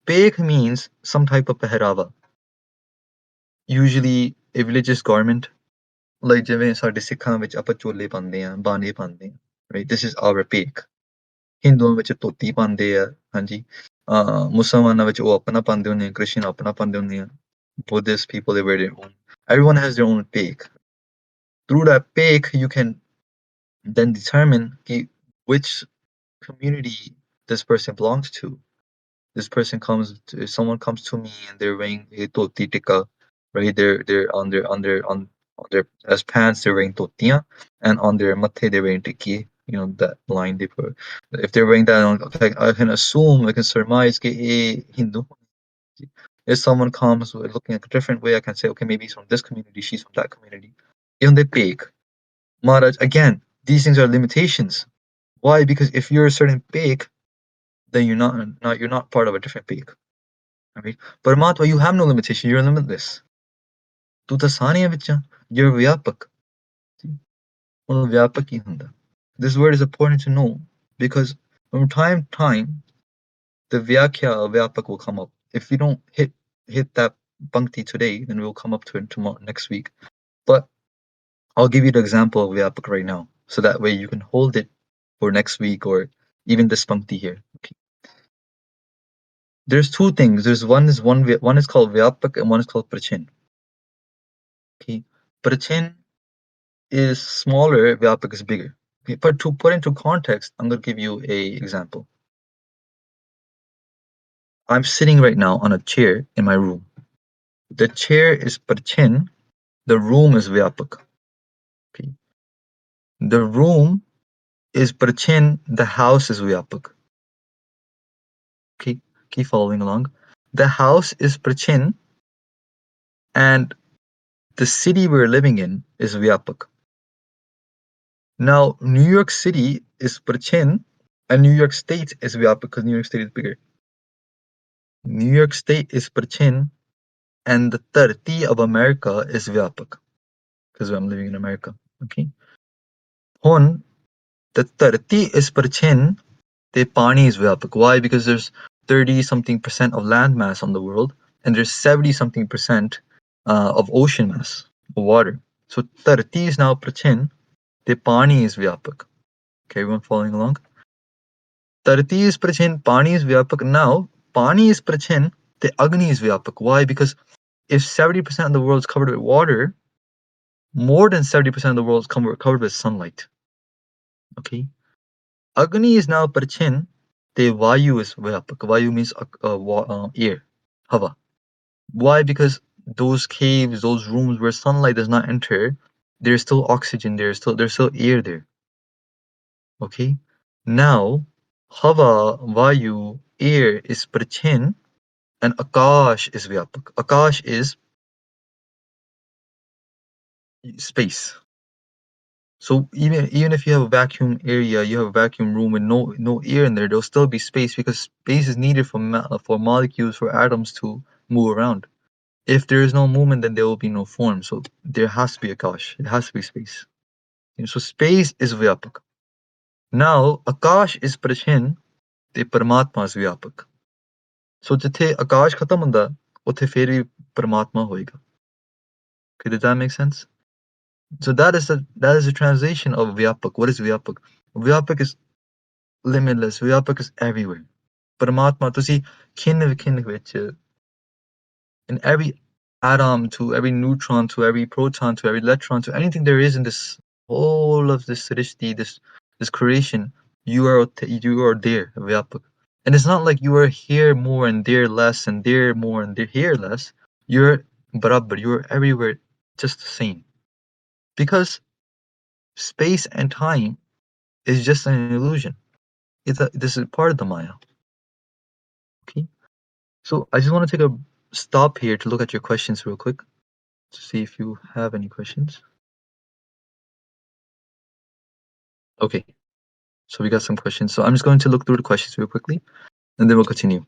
ਭੇਖ means some type of ਪਹਿਰਾਵਾ, usually a religious garment, like ਜਿਵੇਂ ਸਾਡੇ ਸਿੱਖਾਂ ਵਿੱਚ ਆਪਾਂ ਚੋਲੇ ਪਾਉਂਦੇ ਆ, ਬਾਣੇ ਪਾਉਂਦੇ ਆ, right? This is our ਭੇਖ. ਹਿੰਦੂਆਂ ਵਿੱਚ ਧੋਤੀ ਪਾਉਂਦੇ ਆ, ਹਾਂਜੀ। ਮੁਸਲਮਾਨਾਂ ਵਿੱਚ ਉਹ ਆਪਣਾ ਪਾਉਂਦੇ ਹੁੰਦੇ ਆ, ਕ੍ਰਿਸਚਨ ਆਪਣਾ ਪਾਉਂਦੇ ਹੁੰਦੇ ਆ, Buddhist people, they wear their own. Everyone has their own Bhekh. Through that Bhekh, you can then determine which community this person belongs to. If someone comes to me and they're wearing a dhoti tikka, right? They're on their as pants they're wearing dhotiya, and on their mathe they're wearing tikki. That line they put. If they're wearing that, I can assume, I can surmise that a Hindu. If someone comes looking like a different way, I can say, okay, maybe he's from this community, she's from that community. Even they big. Maharaj, again, these things are limitations. Why? Because if you're a certain peak, then you're not part of a different peak. Right? Paramatma, you have no limitation. You're limitless. Tu ਤਾਂ ਸਾਰਿਆਂ ਵਿੱਚ ਆ. You're ਵਿਆਪਕ. ਹੁਣ ਵਿਆਪਕ ਕੀ ਹੁੰਦਾ? This word is important to know because from time to time, the vyakhya of vyapak will come up. If we don't hit that pankti today, then we'll come up to it tomorrow, next week. But I'll give you the example of vyapak right now, so that way you can hold it for next week or even this pankti here. Okay. There's two things. One is called vyapak and one is called prachin. Okay, prachin is smaller, vyapak is bigger. Okay, but to put into context, I'm going to give you a example. I'm sitting right now on a chair in my room. The chair is prachin, the room is vyapak. Okay, the room is prachin, the house is vyapak. Okay, keep following along. The house is prachin, and the city we're living in is vyapak. Now, New York City is prachin, and New York State is vyapak because New York State is bigger. New York State is prachin, and the Tarti of America is vyapak because I'm living in America. Okay. Hon, the Tarti is prachin, the Pani is vyapak. Why? Because there's 30-something% of land mass on the world, and there's 70-something% of ocean mass, of water. So Tarti is now prachin, the Pani is vyapak. Okay, everyone following along? Tarti is prachin, Pani is vyapak. Now, Pani is prachin, the Agni is vyapak. Why? Because if 70% of the world is covered with water, more than 70% of the world is covered with sunlight. Okay? Agni is now Parchin, the Vayu is Vyapak. Vayu means air, Hava. Why? Because those caves, those rooms where sunlight does not enter, there's still oxygen, there's still air there. Okay? Now, Hava, Vayu, air is Prachin, and Akash is Vyapak. Akash is space. So even if you have a vacuum area, you have a vacuum room with no air in there, there'll still be space because space is needed for molecules, for atoms to move around. If there is no movement, then there will be no form. So there has to be Akash. It has to be space. So space is Vyapak. Now, Akash is Prachin, ਤੇ ਪਰਮਾਤਮਾ is ਵਿਆਪਕ. So ਜਿੱਥੇ ਆਕਾਸ਼ ਖਤਮ ਹੁੰਦਾ ਉੱਥੇ ਫਿਰ ਵੀ ਪਰਮਾਤਮਾ ਹੋਏਗਾ. Okay, does that make sense? So that is the translation of Vyapak. What is Vyapak? Vyapak is limitless. Vyapak is everywhere. Paramatma, ਤੁਸੀਂ ਖਿੰਨ ਵਿੱਚ in every atom, to every neutron, to every proton, to every electron, to anything there is in this whole of this Srishti, this creation, you are there, Vyapak. And it's not like you are here more and there less and there more and there here less. You're barabar, you're everywhere just the same. Because space and time is just an illusion. This is part of the Maya. Okay? So I just want to take a stop here to look at your questions real quick to see if you have any questions. Okay. So we got some questions. So I'm just going to look through the questions real quickly and then we'll continue.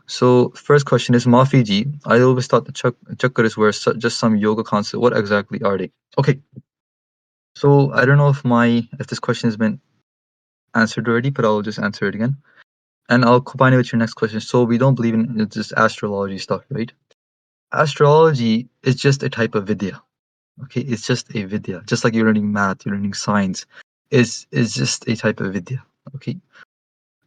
So first question is Mafiji. I always thought the chakras were just some yoga concept. What exactly are they? Okay. So I don't know if this question has been answered already, but I'll just answer it again. And I'll combine it with your next question. So we don't believe in just astrology stuff, right? Astrology is just a type of vidya. Okay, it's just a vidya. Just like you're learning math, you're learning science. It's just a type of vidya. Okay.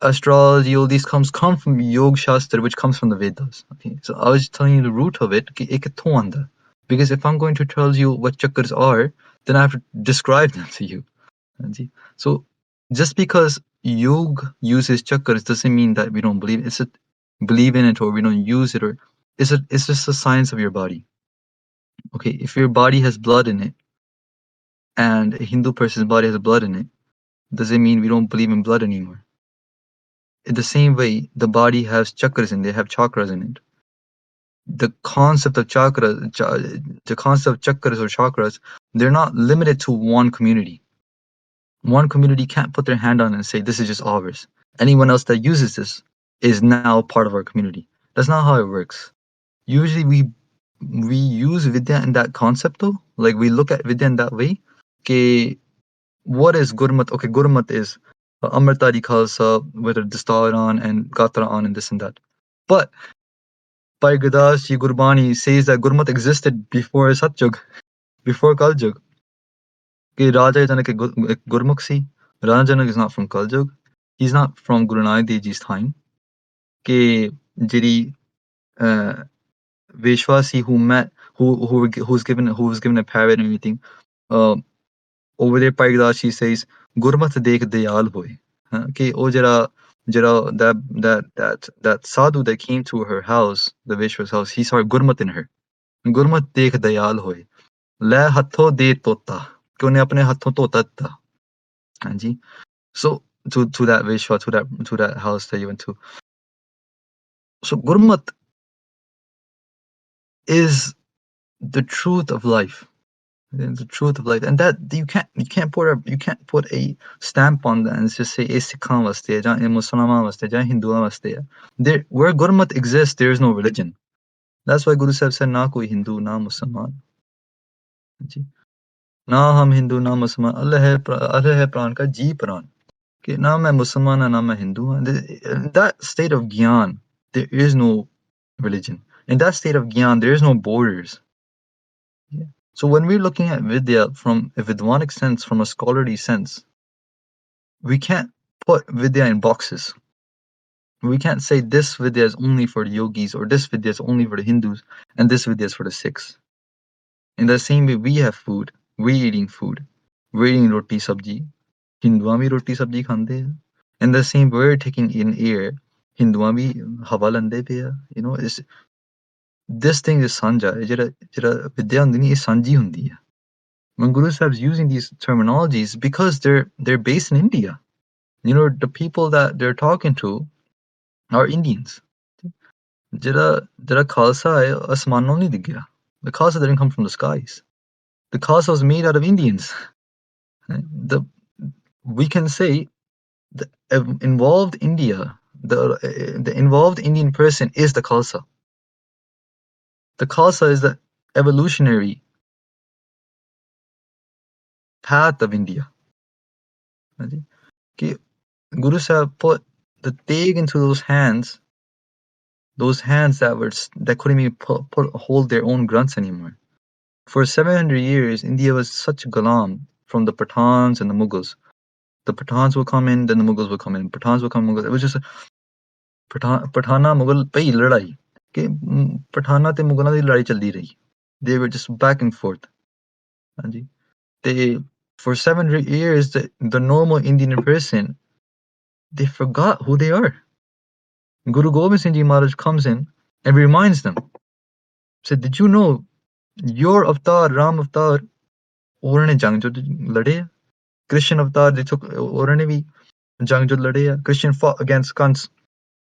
Astrology, all these come from Yoga Shastra, which comes from the Vedas. Okay, so I was telling you the root of it, because if I'm going to tell you what chakras are, then I have to describe them to you. So just because yoga uses chakras doesn't mean that we don't believe in it or we don't use it, or it's just a science of your body. Okay, if your body has blood in it and a Hindu person's body has blood in it, doesn't mean we don't believe in blood anymore. In the same way, the body has chakras in it, they have chakras in it. The concept of chakras or chakras, they're not limited to one community. One community can't put their hand on it and say, this is just ours. Anyone else that uses this is now part of our community. That's not how it works. Usually we use Vidya in that concept though. Like we look at Vidya in that way. Okay, what is Gurmat? Okay, Gurmat is Amritari Khalsa, whether the star on and Gatra on and this and that. But Bhai Gadash Ji Gurbani says that Gurmat existed before Satyug, before Kaljug. Okay, Raja Janak Gurmukh si. Raja Janak is not from Kaljug. He's not from Guru Nanak Dev Ji's time. Okay, Jiri Vishwasi who was given a parrot and everything. Over there, Paigdashi says, Gurmat dekh dayal hoy. Okay, that sadhu that came to her house, the Vishwa's house, he saw Gurmat in her. Gurmat dekh dayal hoy. Le hatho de tota. कि उन्हें अपने हाथों धोता था. हाँ जी. So to that Vishwa, to that house that you went to. So Gurmat is the truth of life. The truth of life, and that you can't put a stamp on that and just say "Is Sikhan vaste hai, ja Musliman vaste, ja Hinduan vaste hai." There, where Gurmat exists, there is no religion. That's why Guru Sahib said, "Na koi Hindu, na Musliman." Na hum Hindu, na Musliman. Allah hai pran ka ji pran. Okay, na main Musliman hai, na main Hindu. In that state of Gyan, there is no religion. In that state of Gyan, there is no borders. Yeah. So when we're looking at Vidya from a Vidwanic sense, from a scholarly sense, we can't put Vidya in boxes. We can't say this Vidya is only for the yogis or this Vidya is only for the Hindus and this Vidya is for the Sikhs. In the same way, we have food. We're eating food. We're eating roti sabji. Hinduan bhi roti sabji khande hain. In the same way, we're taking in air. Hinduan bhi hawa lande pe hai. You know, this thing is sanja. Jira vidya hundi ni, sanji hundi hai. When Guru Sahib's using these terminologies, because they're based in India. You know, the people that they're talking to are Indians. Jira Khalsa hai, asmanon nahi digya. The Khalsa didn't come from the skies. The Khalsa was made out of Indians. We can say the involved India, the involved Indian person is the Khalsa. The Khalsa is the evolutionary path of India. Guru Sahib put the Teg into those hands that couldn't even hold their own grunts anymore. For 700 years, India was such a gulam from the Pathans and the Mughals. The Pathans will come in, then the Mughals will come in. Pathans will come, Mughals. It was just a Pathana Mughal pei ladai. कि पठाना ते मुगलों की लड़ाई चलती रही. They were just back and forth. For 700 years, the normal Indian person, they forgot who they are. Guru Gobind Singh Ji Maharaj comes in and reminds them. Said, did you know your avatar, Ram avatar, उन्होंने जंग जो लड़े. Christian avatar, they took, उन्होंने भी जंग जो लड़े. Christian fought against Kans.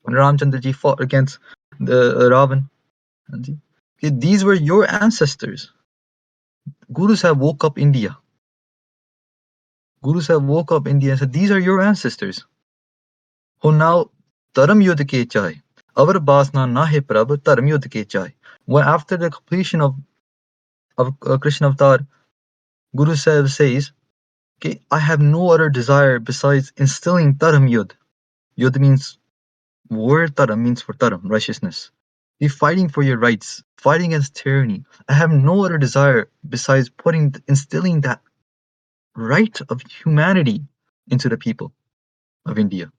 Ramchandra Ji fought against the Ravan. These were your ancestors. Guru Sahib woke up India. Guru Sahib woke up India and said, these are your ancestors. Who now Dharam Yudh ke chai. Avar basna nahe prabh Dharam Yudh ke chai. When after the completion of Krishna Avatar, Guru Sahib says, okay, I have no other desire besides instilling Dharam Yudh. Yudh means word, Dharam means for Dharam, righteousness. Be fighting for your rights, fighting against tyranny. I have no other desire besides instilling that right of humanity into the people of India.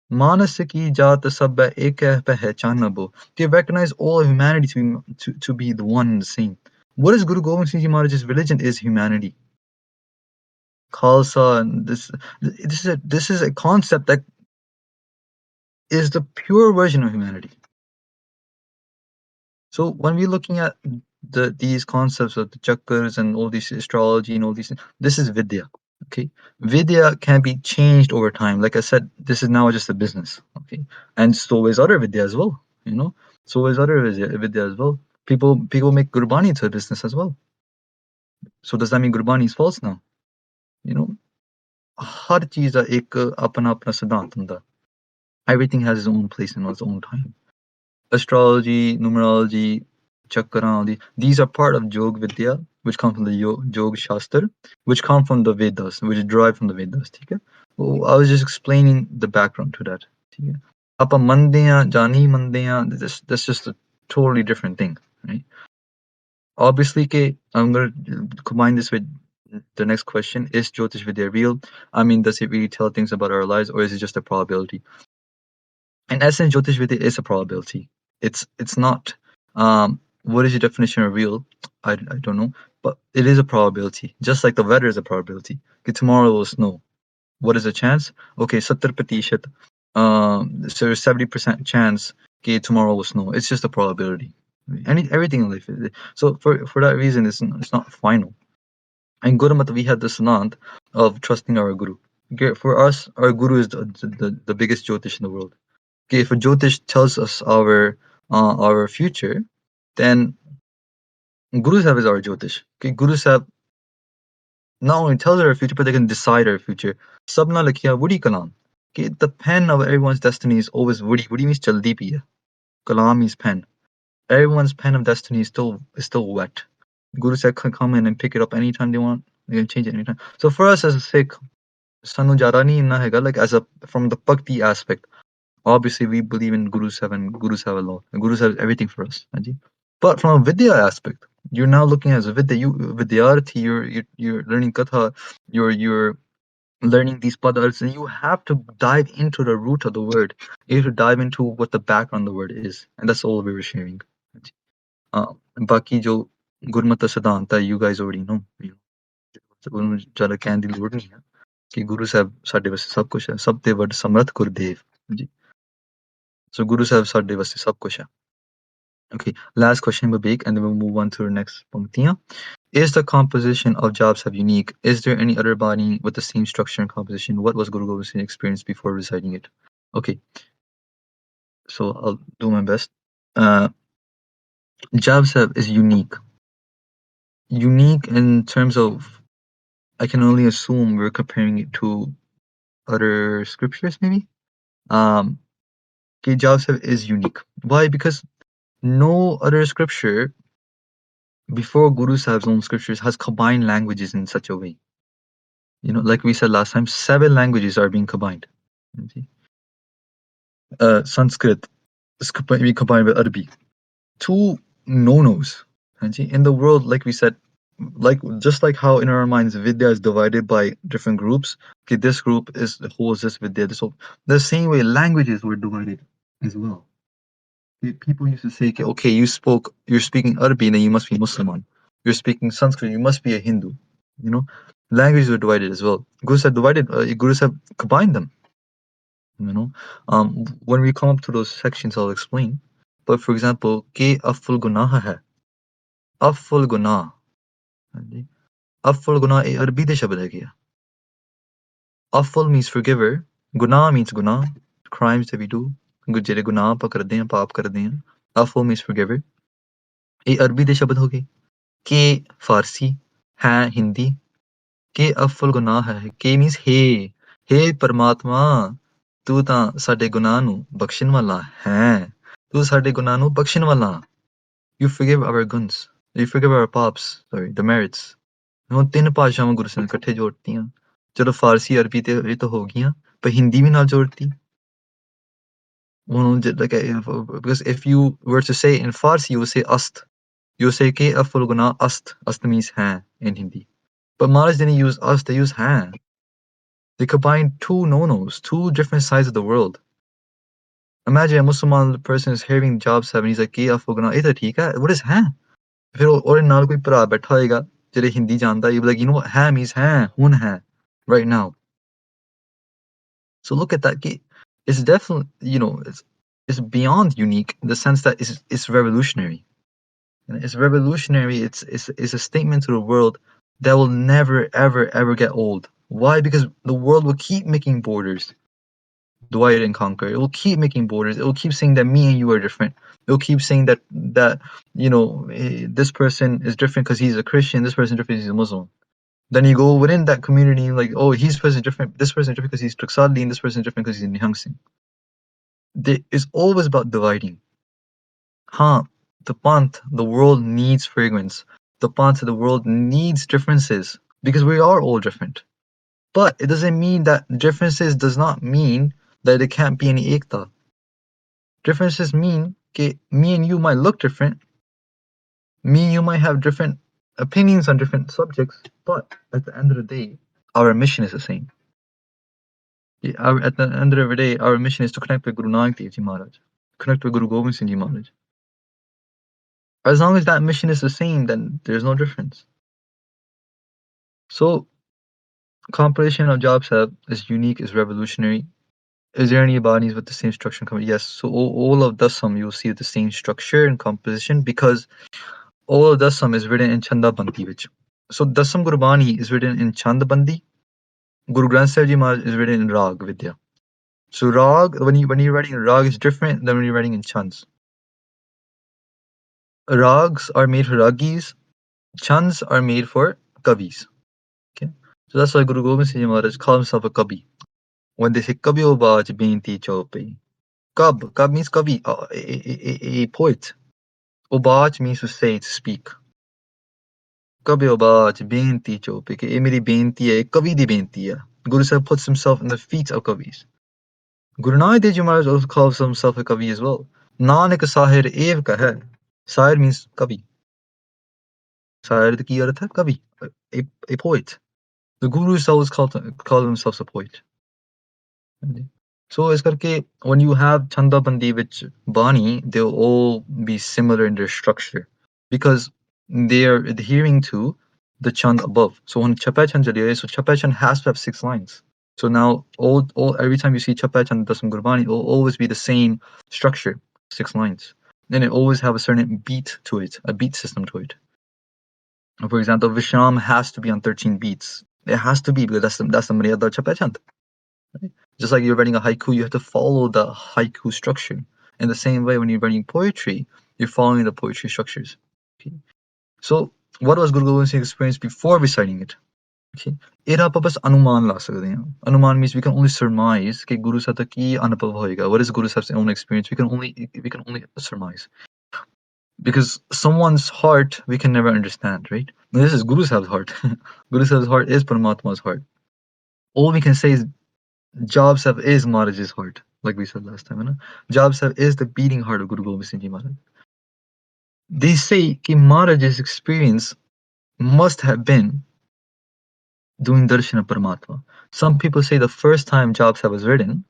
Manas ki jaat sab ek hai pehchanabo. They recognize all of humanity to be the one and the same. What is Guru Gobind Singh Ji Maharaj's religion? Is humanity. Khalsa, and this is a concept that is the pure version of humanity. So when we're looking at these concepts of the chakras and all these astrology and all these, this is vidya. Okay, vidya can be changed over time. Like I said, this is now just a business. Okay, and so is other vidya as well. You know, so is other vidya as well. People make Gurbani to a business as well. So does that mean Gurbani is false now? You know, हर चीज का एक अपना अपना सिद्धांत हुंदा. Everything has its own place and its own time. Astrology, numerology, chakra, these are part of Yog Vidya, which come from the Yog Shastra, which come from the Vedas, which derive from the Vedas. Well, I was just explaining the background to that. Apa mandeya, jani mandeya, that's just a totally different thing, right? Obviously, I'm going to combine this with the next question. Is Jyotish Vidya real? I mean, does it really tell things about our lives, or is it just a probability? In essence, Jyotish Vidya is a probability. It's not. What is your definition of real? I don't know, but it is a probability. Just like the weather is a probability. Okay, tomorrow will snow. What is the chance? Okay, 70%. So 70% chance. Okay, tomorrow will snow. It's just a probability. Everything in life. So for that reason, it's not final. In Gurmat, we had the Sanant of trusting our Guru. Okay, for us, our Guru is the biggest Jyotish in the world. Okay, if a Jyotish tells us our future, then Guru Sahib is our Jyotish. Okay, Guru Sahib not only tells our future, but they can decide our future. Sabna likhiya Woody Kalam. Okay, the pen of everyone's destiny is always Woody. Woody means chaldi pi hai. Kalam means pen. Everyone's pen of destiny is still wet. Guru Sahib can come in and pick it up anytime they want. They can change it anytime. So for us as a Sikh, sanu jara nahi inna hega, like from the bhakti aspect. Obviously, we believe in Guru Sahib and Guru Sahib alone. Guru Sahib is everything for us. But from a Vidya aspect, you're now looking as a Vidya. Vidyarthi, you're learning Katha. You're learning these padas, and you have to dive into the root of the word. You have to dive into what the background of the word is, and that's all we were sharing. बाकी जो गुरमत सिद्धांत है, you guys already know. ਉਹਨੂੰ ਜ਼ਿਆਦਾ ਕਹਿਣ ਦੀ ਲੋੜ ਨਹੀਂ ਹੈ ਕਿ ਗੁਰੂ ਸਾਹਿਬ ਸਾਡੇ ਵਾਸਤੇ ਸਭ ਕੁਝ ਹੈ, ਸਭ ਤੇ ਵੱਡ ਸਮਰੱਥ ਗੁਰਦੇਵ ਜੀ। So Guru Sahib ਸਾਡੇ ਵਾਸਤੇ ਸਭ ਕੁਝ ਹੈ। Okay, last question, Babik, and then we'll move on to the next Pangtiya. Is the composition of Jaap Sahib unique? Is there any other bani with the same structure and composition? What was Guru Gobind Singh's experience before reciting it? Okay, so I'll do my best. Jaap Sahib is unique. Unique in terms of, I can only assume we're comparing it to other scriptures, maybe. Okay, Jaap Sahib is unique. Why? Because no other scripture before Guru Sahib's own scriptures has combined languages in such a way. You know, like we said last time, 7 languages are being combined. Sanskrit is being combined with Arabic. 2 no-nos. In the world, like we said, just like how in our minds Vidya is divided by different groups. Okay, this group holds this Vidya. The same way languages were divided as well. People used to say, okay, you're speaking Arabic, then you must be Muslim. You're speaking Sanskrit, you must be a Hindu. You know, languages were divided as well. Guru Sahib combined them. You know, when we come up to those sections, I'll explain. But for example, ke afful gunah hai. Afful gunah. Afful gunah ਇਹ ਅਰਬੀ ਦੇ ਸ਼ਬਦ ਹੈਗੇ ਆ. Afful means forgiver. Gunah means gunah, crimes that we do. ਜਿਹੜੇ ਗੁਨਾਹ ਆਪਾਂ ਕਰਦੇ ਹਾਂ, ਪਾਪ ਕਰਦੇ ਹਾਂ. Afful means forgiver. ਇਹ ਅਰਬੀ ਦੇ ਸ਼ਬਦ ਹੋ ਗਏ. ਕੇ ਫਾਰਸੀ, ਹੈ ਹਿੰਦੀ. ਕੇ afful gunah ਹੈ. ਕੇ means hey ਪਰਮਾਤਮਾ, ਤੂੰ ਤਾਂ ਸਾਡੇ ਗੁਨਾਹ ਨੂੰ ਬਖਸ਼ਣ ਵਾਲਾ ਹੈ. ਤੂੰ ਸਾਡੇ ਗੁਨਾਹ ਨੂੰ ਬਖਸ਼ਣ ਵਾਲਾ. You forgive our guns. You forgive our paps, the merits. ਹੁਣ 3 ਭਾਸ਼ਾਵਾਂ ਗੁਰੂ ਸਾਹਿਬ ਨੇ ਇਕੱਠੇ ਜੋੜਤੀਆਂ. ਚਲੋ ਫਾਰਸੀ ਅਰਬੀ ਤੇ ਇਹ ਤਾਂ ਹੋ ਗਈਆਂ, ਪਰ ਹਿੰਦੀ ਵੀ ਨਾਲ ਜੋੜਤੀ. ਹੁਣ because if you were to say in Farsi, you would say ast. You would say ke aful guna ast. Ast means hai in Hindi. But Maharaj didn't use ast, they used hai. They combined 2 no-nos, 2 different sides of the world. Imagine a Muslim person is hearing Jaap Sahib and he's like, ke aful guna, ਇਹ ਤਾਂ ਠੀਕ ਹੈ, what is hai? ਫਿਰ ਉਹਦੇ ਨਾਲ ਕੋਈ ਭਰਾ ਬੈਠਾ ਹੋਏਗਾ ਜਿਹੜੇ ਹਿੰਦੀ ਜਾਣਦਾ, you'll be like, you know what, hai means hai, ਹੁਣ ਹੈ, right now. So look at that. It's definitely, you know, it's beyond unique in the sense that it's revolutionary. It's revolutionary. It's a statement to the world that will never, ever, ever get old. Why? Because the world will keep making borders. Divide and conquer. It will keep making borders. It will keep saying that me and you are different. It will keep saying that you know, this person is different because he's a Christian. This person is different because he's a Muslim. Then you go within that community, like, oh, this person is different. This person is different because he's Truksali, and this person is different because he's Nihang Singh. It's always about dividing. The Panth, the world needs fragrance. The Panth, the world needs differences because we are all different. But it doesn't mean that differences does not mean that there can't be any ekta. Differences mean that me and you might look different. Me and you might have different opinions on different subjects, but at the end of the day, our mission is the same. At the end of the day, our mission is to connect with Guru Nanak Dev Ji Maharaj, connect with Guru Gobind Singh Ji Maharaj. As long as that mission is the same, then there's no difference. So, compilation of Jaap Sahib is unique, is revolutionary. Is there any bodies with the same structure? Yes. So all of Dasam, you'll see the same structure and composition because all of Dasam is written in Chanda Bandi. So Dasam Gurbani is written in Chanda Bandi. Guru Granth Sahib Ji Maharaj is written in Rag Vidya. So Rag, when you're writing in Rag, is different than when you're writing in Chands. Rags are made for Ragis. Chands are made for Kavis. Okay. So that's why Guru Gobind Singh Ji Maharaj calls himself a Kavi. When they say Kavi Obaj Beinti Chope. Kab means Kavi, a poet. Obaj means to say, to speak. Kavi Obaj Beinti Chope. ਇਹ ਮੇਰੀ ਬੇਨਤੀ ਹੈ, ਕਵੀ ਦੀ ਬੇਨਤੀ ਹੈ. Guru Sahib puts himself in the feet of Kavis. Guru Nanak Dev Ji Maharaj also calls himself a Kavi as well. Nanak Sahir Ev ka hai. Sahir means Kavi. Sahir the ki arth hai? Kavi, a poet. The gurus always call themselves a poet. So when you have Chanda Bandi which Bani, they'll all be similar in their structure because they're adhering to the chant above. So when Chapa Chand so Chapa Chand has to have 6 lines. So now every time you see Chapa Chand Dasam Gurbani, it will always be the same structure, 6 lines. Then it always have a certain beat to it, a beat system to it. For example, Vishram has to be on 13 beats. It has to be because that's the Maryada Chapa Chand. Just like you're writing a haiku, you have to follow the haiku structure. In the same way, when you're writing poetry, you're following the poetry structures. Okay. So, what was Guru Gobind Singh's experience before reciting it? Okay. ਇਹਦਾ ਆਪਾਂ ਬਸ ਅਨੁਮਾਨ ਲਾ ਸਕਦੇ ਹਾਂ. Anuman means we can only surmise ਕਿ ਗੁਰੂ ਸਾਹਿਬ ਦਾ ਕੀ ਅਨੁਭਵ ਹੋਏਗਾ. What is Guru Sahib's own experience? We can only surmise. Because someone's heart we can never understand, right? Now, this is Guru Sahib's heart. Guru Sahib's heart is Paramatma's heart. All we can say is Jaap Sahib is Maharaj's heart, like we said last time. Right? Jaap Sahib is the beating heart of Guru Gobind Singh Ji Maharaj. They say that Maharaj's experience must have been doing darshan of Paramatma. Some people say the first time Jaap Sahib was written,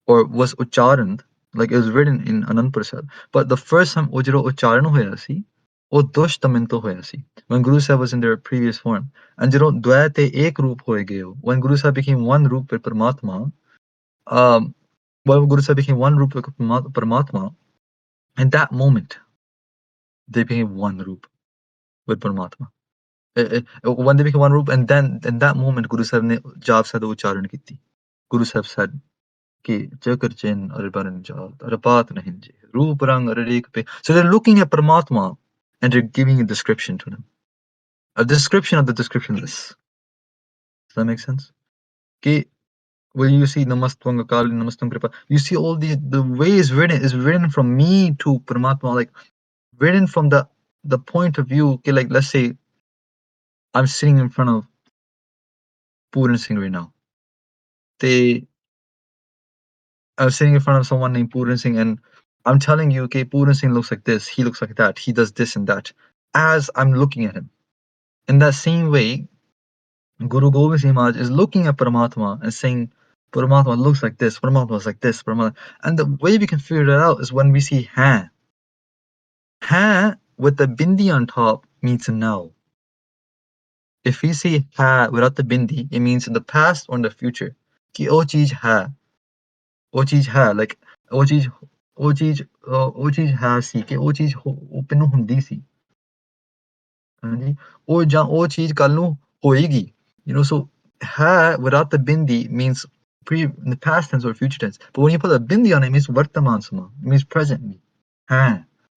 or was Ucharan, like it was written in Anandpur Sahib, but the first time Ucharan hoya si, ਉਹ ਦੁਸ਼ ਤਮਨ ਤੋਂ ਹੋਇਆ ਸੀ when Guru Sahib was in their previous form and ਜਦੋਂ ਦ્વੈ ਤੇ ਏਕ ਰੂਪ ਹੋਏ ਗਏ when Guru Sahib became one roop with Paramatma when Guru Sahib became one roop with Paramatma in that moment they became one roop with Paramatma when they became one roop and then in that moment Guru Sahib ne Jaap Sahib ucharan ਕੀਤੀ Guru Sahib said कि चक्र चिन्ह और बरन जात और बात नहीं जी रूप रंग और एक पे so they're looking at Paramatma and they're giving a description to them. A description of the descriptionless. Does that make sense? Okay, when you see Namastwang Akali, Namastwang Kripa, you see all the way is written from me to Paramatma, like written from the point of view, okay, like let's say I'm sitting in front of Puran Singh right now. I'm sitting in front of someone named Puran Singh and I'm telling you, okay, Puran Singh looks like this, he looks like that, he does this and that, as I'm looking at him. In that same way, Guru Gobind Singh Maharaj is looking at Paramatma and saying, Paramatma looks like this, Paramatma is like this, Paramatma. And the way we can figure that out is when we see Ha. Ha with the bindi on top means now. If we see Ha without the bindi, it means in the past or in the future. Ki oh cheez hai. ਉਹ ਚੀਜ਼ ਹੈ like ਉਹ ਚੀਜ਼ ਹੈ ਸੀ ਕਿ ਉਹ ਚੀਜ਼ ਪਹਿਲਾਂ ਹੁੰਦੀ ਸੀ ਹਾਂਜੀ ਉਹ ਚੀਜ਼ ਕੱਲ ਨੂੰ ਹੋਏਗੀ so ਹੈ without the bindi means in the past tense or future tense but when you put a bindi on it means ਵਰਤਮਾਨ ਸਮਾਂ it means presently ਹੈ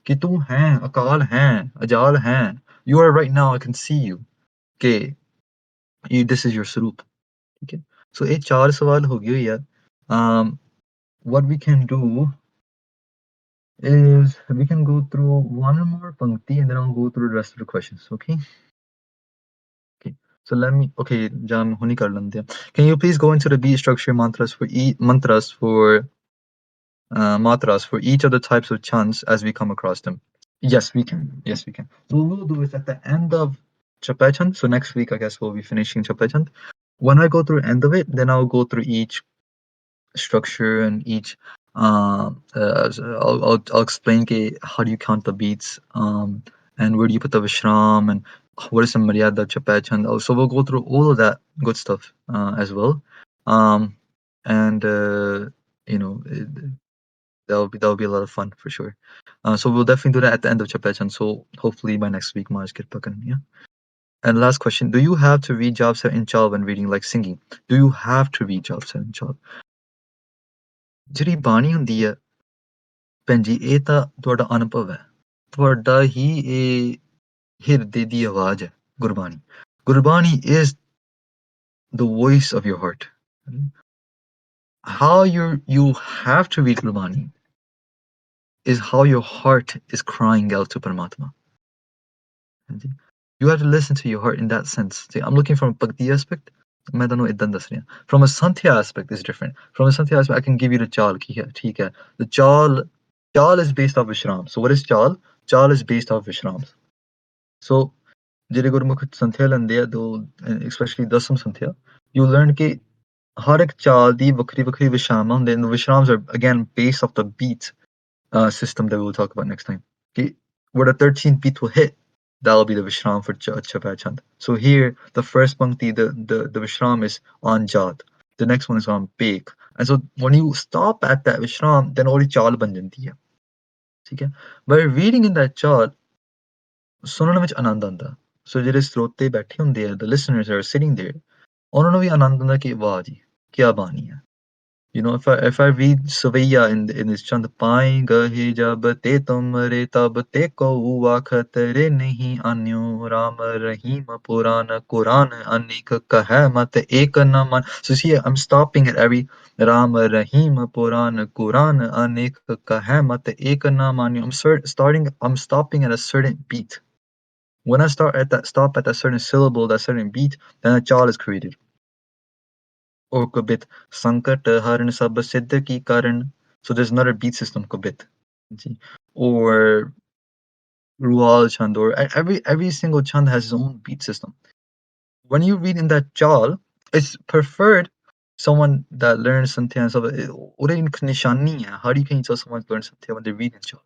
ਕਿ ਤੂੰ ਹੈ ਅਕਾਲ ਹੈ ਅਜਾਲ ਹੈ you are right now I can see you ਕਿ this is your ਸਰੂਪ ਠੀਕ ਹੈ so ਇਹ 4 ਸਵਾਲ ਹੋ ਗਏ ਯਾਰ what we can do is we can go through one more pankti and then I'll go through the rest of the questions, okay? Okay. So Jam honi kar lante hain. Can you please go into the beat structure matras for each of the types of chants as we come across them? Yes, we can. Yes, we can. So what we'll do is at the end of Chappa Chant, so next week I guess we'll be finishing Chappa Chant. When I go through the end of it, then I'll go through each structure and each I'll explain how do you count the beats and where do you put the Vishram and what is the Maryada Chapach and so we'll go through all of that good stuff as well and that'll be a lot of fun for sure so we'll definitely do that at the end of Chapach and so hopefully by next week Maj Kirpa karan, yeah. And last question, do you have to read Jaap Sahib in Chal when reading like singing? Do you have to read Jaap Sahib in Chal? ਜਿਹੜੀ ਬਾਣੀ ਹੁੰਦੀ ਹੈ ਭੈਣ ਜੀ ਇਹ ਤਾਂ ਤੁਹਾਡਾ ਅਨੁਭਵ ਹੈ ਤੁਹਾਡਾ ਹੀ ਇਹ ਹਿਰਦੇ ਦੀ ਆਵਾਜ਼ ਹੈ Gurbani is the voice of your heart how you have to read Gurbani is how your heart is crying out to Paramatma you have to listen to your heart in that sense see I'm looking from a bhakti aspect ਮੈਂ ਤੁਹਾਨੂੰ ਇਦਾਂ ਦੱਸ ਰਿਹਾ from a Santhya aspect is different from a Santhya aspect I can give you the chal ਠੀਕ ਹੈ the chal is based off Vishram so what is chal is based off Vishrams so ਜਿਹੜੇ ਗੁਰਮੁਖ ਸੰਥਿਆ ਲੈਂਦੇ ਆ ਦੋ especially Dasam ਸੰਥਿਆ, you learn ਕਿ ਹਰ ਇੱਕ ਚਾਲ ਦੀ ਵੱਖਰੀ ਵੱਖਰੀ ਵਿਸ਼ਰਾਮਾਂ ਹੁੰਦੇ ਨੇ. ਵਿਸ਼ਰਾਮਸ are again based off the beat system that we'll talk about next time. ਕਿ where the 13th beat will hit, that'll be the vishram for Chapa Chand. So here, the first pankti, the vishram is on Jat. The next one is on Pek. And so when you stop at that vishram, then only chal ban janti hai. Okay? By reading in that chal, ਸੁਣਨ ਵਿੱਚ ਆਨੰਦ ਆਉਂਦਾ. ਸੋ ਜਿਹੜੇ ਸਰੋਤੇ ਬੈਠੇ ਹੁੰਦੇ ਆ, the listeners are sitting there, ਉਹਨਾਂ ਨੂੰ ਵੀ ਆਨੰਦ ਆਉਂਦਾ ਕਿ ਵਾਹ ਜੀ, ਕੀ ਬਾਣੀ ਹੈ. You know, if I read Savaiya in this chant, पाएं गहे जब ते तुमरे तब ते को वाखत रे नहीं अन्यो राम रहीम पुराण Quran अनेक कहे मत एक न मन. So see, I'm stopping at every Ram Rahim Puran Quran अनेक कहे मत एक न मान्यो. I'm stopping at a certain beat. When I stop at that certain syllable, that certain beat, then a chal is created. Or Kubit, Sankat Haran Sab Siddha Ki Karan. So there's another beat system, Kubit. Or Rual Chand, or every single chand has its own beat system. When you read in that chal, it's preferred someone that learns Santya and stuff. How do you can tell someone to learn Santya when they read in chal?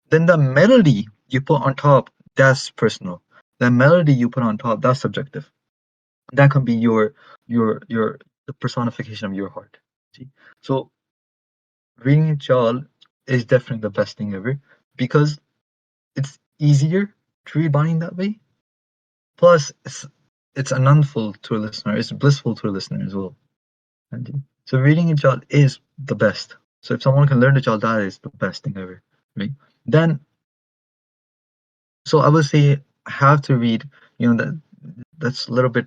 Then the melody you put on top, that's personal. The melody you put on top, that's subjective. That can be the personification of your heart. See? So reading in chal is definitely the best thing ever because it's easier to read Bani that way. Plus, it's anandful to a listener. It's blissful to a listener as well. So reading in chal is the best. So if someone can learn the chal, that is the best thing ever. Right? Then, so I would say have to read. That's a little bit.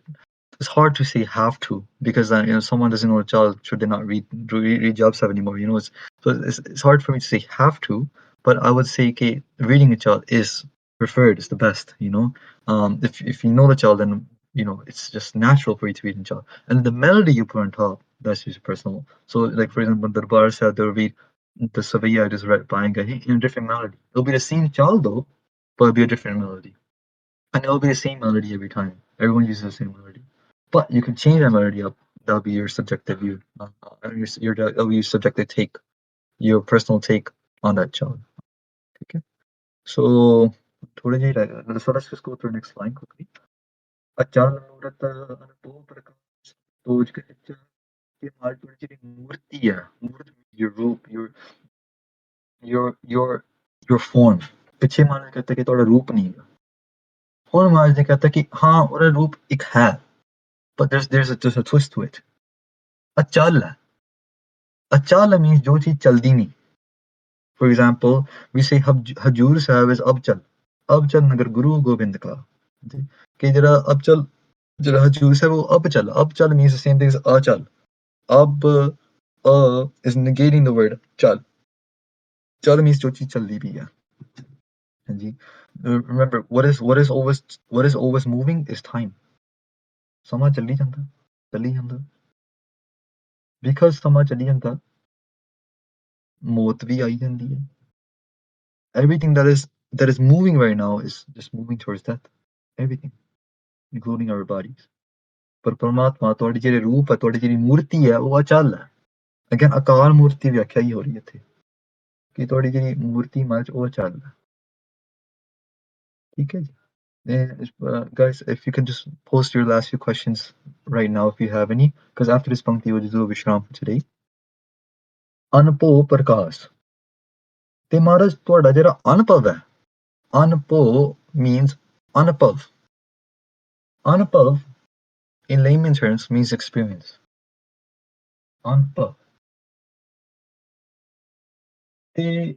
It's hard to say have to because someone doesn't know a child should they not read Jaap 7 anymore. It's hard for me to say have to, but I would say okay, reading a child is preferred. It's the best. If you know the child, then it's just natural for you to read in child. And the melody you put on top, that's just personal. So like for example, Darbar said they'll read the Savaiya I just read by in a different melody. It'll be the same child though, but it'll be a different melody. And it'll be the same melody every time. Everyone uses the same melody. But you can change that melody up. That'll be your subjective view. That'll be your subjective take, your personal take on that child. Okay. So, so let's just go through the next line quickly. Achal Murat Anupo Prakash Toj ke Murti hai. Murt, your roop, your form. ਪਿੱਛੇ ਮਾਨਸ कहता कि ਤੁਹਾਡਾ ਰੂਪ ਨਹੀਂ ਹੈ. ਹੁਣ ਮਾਨਸ ਨੇ कहता कि ਹਾਂ ਉਹਦਾ ਰੂਪ ਇੱਕ ਹੈ. But there's a twist to it. Achal. Achal means jo cheez chaldi nahi. For example, we say Hajur Sahib is Abchal. Abchal Nagar Guru Gobind Ka. Okay, Abchal, Hajur Sahib wo Abchal. Abchal means the same thing as Achal. Is negating the word Chal. Chal means jo cheez chaldi bhi hai. Remember, what is always moving is time. Sama challi janda. Because sama challi janda, मौत भी आई जाती है. Everything that is moving right now is just moving towards death. Everything, including our bodies. पर परमात्मा ਤੁਹਾਡੀ ਜਿਹੜੀ ਰੂਪ ਹੈ, ਤੁਹਾਡੀ ਜਿਹੜੀ ਮੂਰਤੀ ਹੈ, ਉਹ ਅਚਲ ਹੈ. Again, ਅਕਾਲ ਮੂਰਤੀ ਵਿਆਖਿਆ ਹੀ ਹੋ ਰਹੀ ਹੈ ਇੱਥੇ ਕਿ ਤੁਹਾਡੀ ਜਿਹੜੀ ਮੂਰਤੀ ਮਨ ਚ ਉਹ ਅਚਲ ਹੈ. ਠੀਕ ਹੈ ਜੀ. Guys, if you can just post your last few questions right now if you have any, because after this pankti we'll just do a vishram for today. Anpo Prakash. ਤੇ ਮਹਾਰਾਜ ਤੁਹਾਡਾ ਜਿਹੜਾ ਅਨੁਭਵ ਹੈ, Anpo means Anapav. Anapav, in layman terms, means experience. Anapav. ਤੇ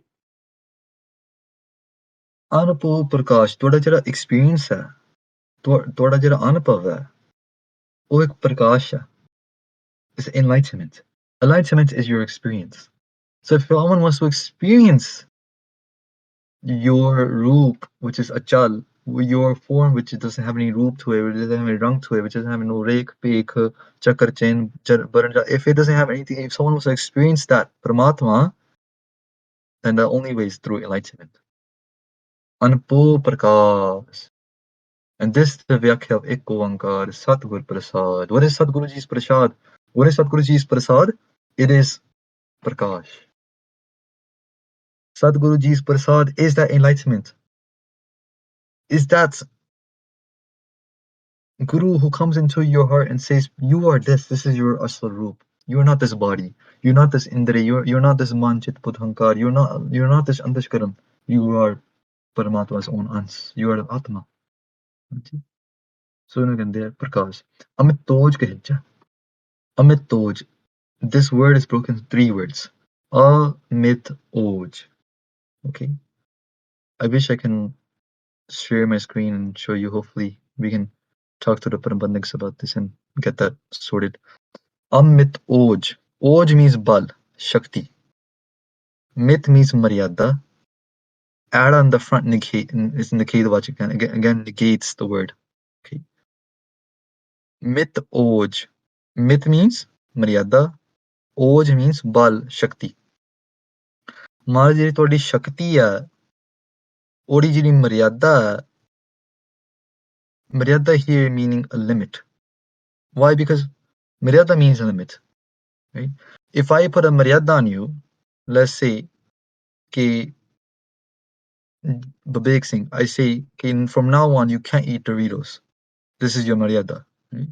ਅਨੁਭਵ ਪ੍ਰਕਾਸ਼ ਤੁਹਾਡਾ ਜਿਹੜਾ experience ਹੈ, ਤੁਹਾਡਾ ਜਿਹੜਾ ਅਨੁਭਵ ਹੈ, ਉਹ ਇੱਕ ਪ੍ਰਕਾਸ਼ ਹੈ. It's enlightenment. Enlightenment is your experience. So if someone wants to experience your roop, which is achal, your form which doesn't have any roop to it, which doesn't have any rang to it, which doesn't have no rek, pek, chakar, chain, baranja, if it doesn't have anything, if someone wants to experience that Paramatma, then the only way is through enlightenment. Anpo Prakash. And this is the Vyakhya of Ek Oankar, Satgur Prasad. What is Satguruji's Prasad? What is Satguruji's Prasad? It is Prakash. Sadguruji's Prasad is that enlightenment. Is that Guru who comes into your heart and says, you are this is your Asal Roop. You're not this body. You're not this Indri. You're not this Manchit Budhankar. You're not this Andashkaram. You are Paramatma's own Ans. You are Atma. So there, Prakash. Amit Toj Kahijja. Amit Toj. This word is broken into 3 words. Amit Oj. Okay. I wish I can share my screen and show you. Hopefully we can talk to the Parambandiks about this and get that sorted. Amit Oj. Oj means Bal, Shakti. Mit means Maryada. Add on the front negate is negated again negates the word. Okay. Mit Oj. Mit means Maryada. Oj means Bal, Shakti. ਮਾਂ ਜਿਹੜੀ ਤੁਹਾਡੀ ਸ਼ਕਤੀ ਆ ਉਹਦੀ ਜਿਹੜੀ ਮਰਿਆਦਾ Maryada here meaning a limit. Why? Because Maryada means a limit. Right? If I put a Maryada on you, let's say, K Babek Singh, I say, from now on, you can't eat Doritos. This is your Maryada. Right?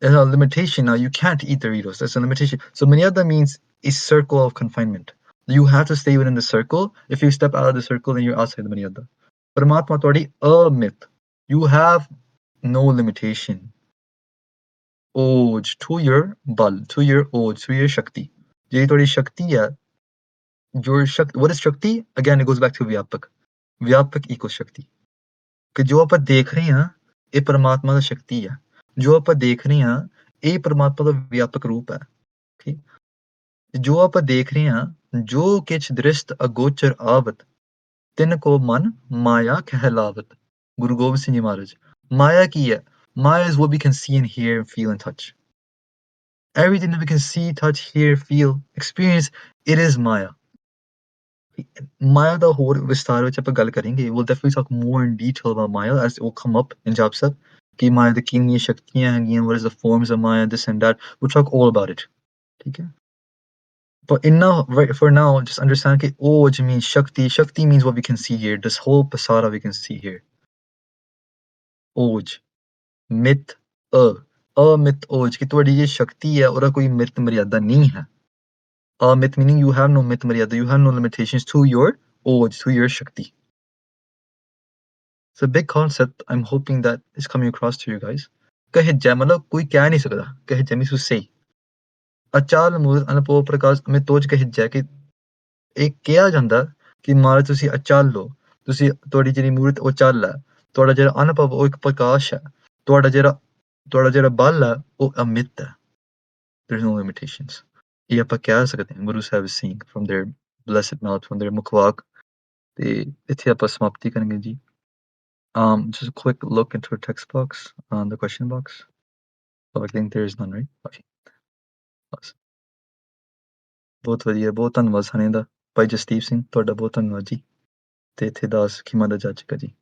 There's a limitation now. You can't eat Doritos. That's a limitation. So Maryada means a circle of confinement. You have to stay within the circle. If you step out of the circle, then you're outside the Maryada. Paramatma Todi, a myth. You have no limitation. Oj, to your bal, to your oj, to your shakti. ਜਿਹੜੀ ਤੁਹਾਡੀ ਸ਼ਕਤੀ ਹੈ, your shakti, what is shakti? Again, it goes back to Vyapak. Vyapak equals shakti. ਕਿ ਜੋ ਆਪਾਂ ਦੇਖ ਰਹੇ ਹਾਂ, ਇਹ ਪਰਮਾਤਮਾ ਦਾ ਸ਼ਕਤੀ ਹੈ. ਜੋ ਆਪਾਂ ਦੇਖ ਰਹੇ ਹਾਂ, ਇਹ ਪਰਮਾਤਮਾ ਦਾ ਵਿਆਪਕ ਰੂਪ ਹੈ. Okay? ਜੋ ਆਪਾਂ ਦੇਖ ਰਹੇ ਹਾਂ, ਜੋ ਕਿਛ ਦ੍ਰਿਸ਼ਟ ਅਗੋਚਰ ਆਵਤ, ਤਿਨ ਕੋ ਮਨ ਮਾਇਆ ਕਹਿਲਾਵਤ. Guru Gobind Singh Ji Maharaj. Maya ਕੀ ਹੈ? Maya is what we can see and hear, feel and touch. Everything that we can see, touch, hear, feel, experience, it is Maya. Maya the whole Vistar which ਆਪਾਂ ਗੱਲ ਕਰਾਂਗੇ. We'll definitely talk more in detail about Maya as it will come up in Jaap Sab. ਕਿ Maya the ਕਿੰਨੀਆਂ ਸ਼ਕਤੀਆਂ ਹੈਗੀਆਂ, what is the forms of Maya, this and that. We'll talk all about it. ਠੀਕ ਹੈ? But for now, just understand that Oj means Shakti. Shakti means what we can see here. This whole pasara we can see here. Oj. Mit Amit Oj. कि ਤੁਹਾਡੀ ये शक्ति है ਉਹਦਾ ਕੋਈ ਮਿਤ ਮਰਿਆਦਾ ਨਹੀਂ ਹੈ. Mit meaning you have no mit maryada, you have no limitations to your oj, to your shakti. It's a big concept. I'm hoping that is coming across to you guys. Kahijja matlab koi keh nahi sakda. Kahijja means to say. Achal mur anapov prakash mein toj kahijja ਕਿ ਇਹ ਕਿਹਾ ਜਾਂਦਾ ਕਿ ਮਾਰੇ ਤੁਸੀਂ ਅਚਲ ਲੋ, ਤੁਸੀਂ ਤੁਹਾਡੀ ਜਿਹੜੀ ਮੂਰਤ ਉਹ ਚੱਲ ਹੈ, ਤੁਹਾਡਾ ਜਿਹੜਾ ਅਨੁਭਵ ਉਹ ਇੱਕ ਪ੍ਰਕਾਸ਼ ਹੈ, ਤੁਹਾਡਾ ਜਿਹੜਾ ਬਲ ਹੈ ਉਹ ਅਮਿਤ ਹੈ. There's no limitations. ਇਹ ਆਪਾਂ ਕਹਿ ਸਕਦੇ ਹਾਂ Guru Sahib Singh from their blessed mouth, from their ਮੁਖਵਾਕ. ਤੇ ਇੱਥੇ ਆਪਾਂ ਸਮਾਪਤੀ ਕਰਾਂਗੇ ਜੀ. Just a quick look into our text box, on the question box. So I think there is none, right? Okay. Awesome. ਬਹੁਤ ਵਧੀਆ, ਬਹੁਤ ਧੰਨਵਾਦ ਸਾਰਿਆਂ ਦਾ. ਭਾਈ ਜਸਦੀਪ ਸਿੰਘ ਤੁਹਾਡਾ ਬਹੁਤ ਧੰਨਵਾਦ ਜੀ. ਤੇ ਇੱਥੇ ਦਾਸ ਖਿਮਾ ਦਾ ਜਾਚਕ ਜੀ.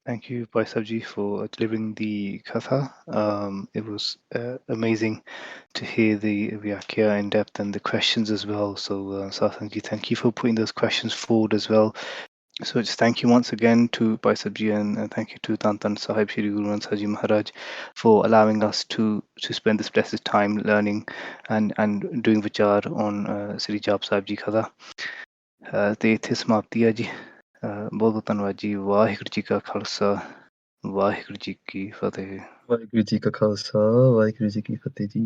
Thank you, Bhai Sabji, for delivering the Katha. It was amazing to hear the Vyakhya in depth and the questions as well. So, Sasanji, thank you for putting those questions forward as well. So, just thank you once again to Bhai Sabji and thank you to Tantan Sahib Shri Guru Granth Sahib Ji Maharaj for allowing us to spend this blessed time learning and doing vichar on Sri Jaap Sahib Ji Katha. ਤੇ ਇੱਥੇ ਸਮਾਪਤੀ ਹੈ ਜੀ. ਬਹੁਤ ਬਹੁਤ ਧੰਨਵਾਦ ਜੀ. ਵਾਹਿਗੁਰੂ ਜੀ ਕਾ ਖਾਲਸਾ, ਵਾਹਿਗੁਰੂ ਜੀ ਕੀ ਫਤਿਹ. ਵਾਹਿਗੁਰੂ ਜੀ ਕਾ ਖਾਲਸਾ, ਵਾਹਿਗੁਰੂ ਜੀ ਕੀ ਫਤਿਹ ਜੀ.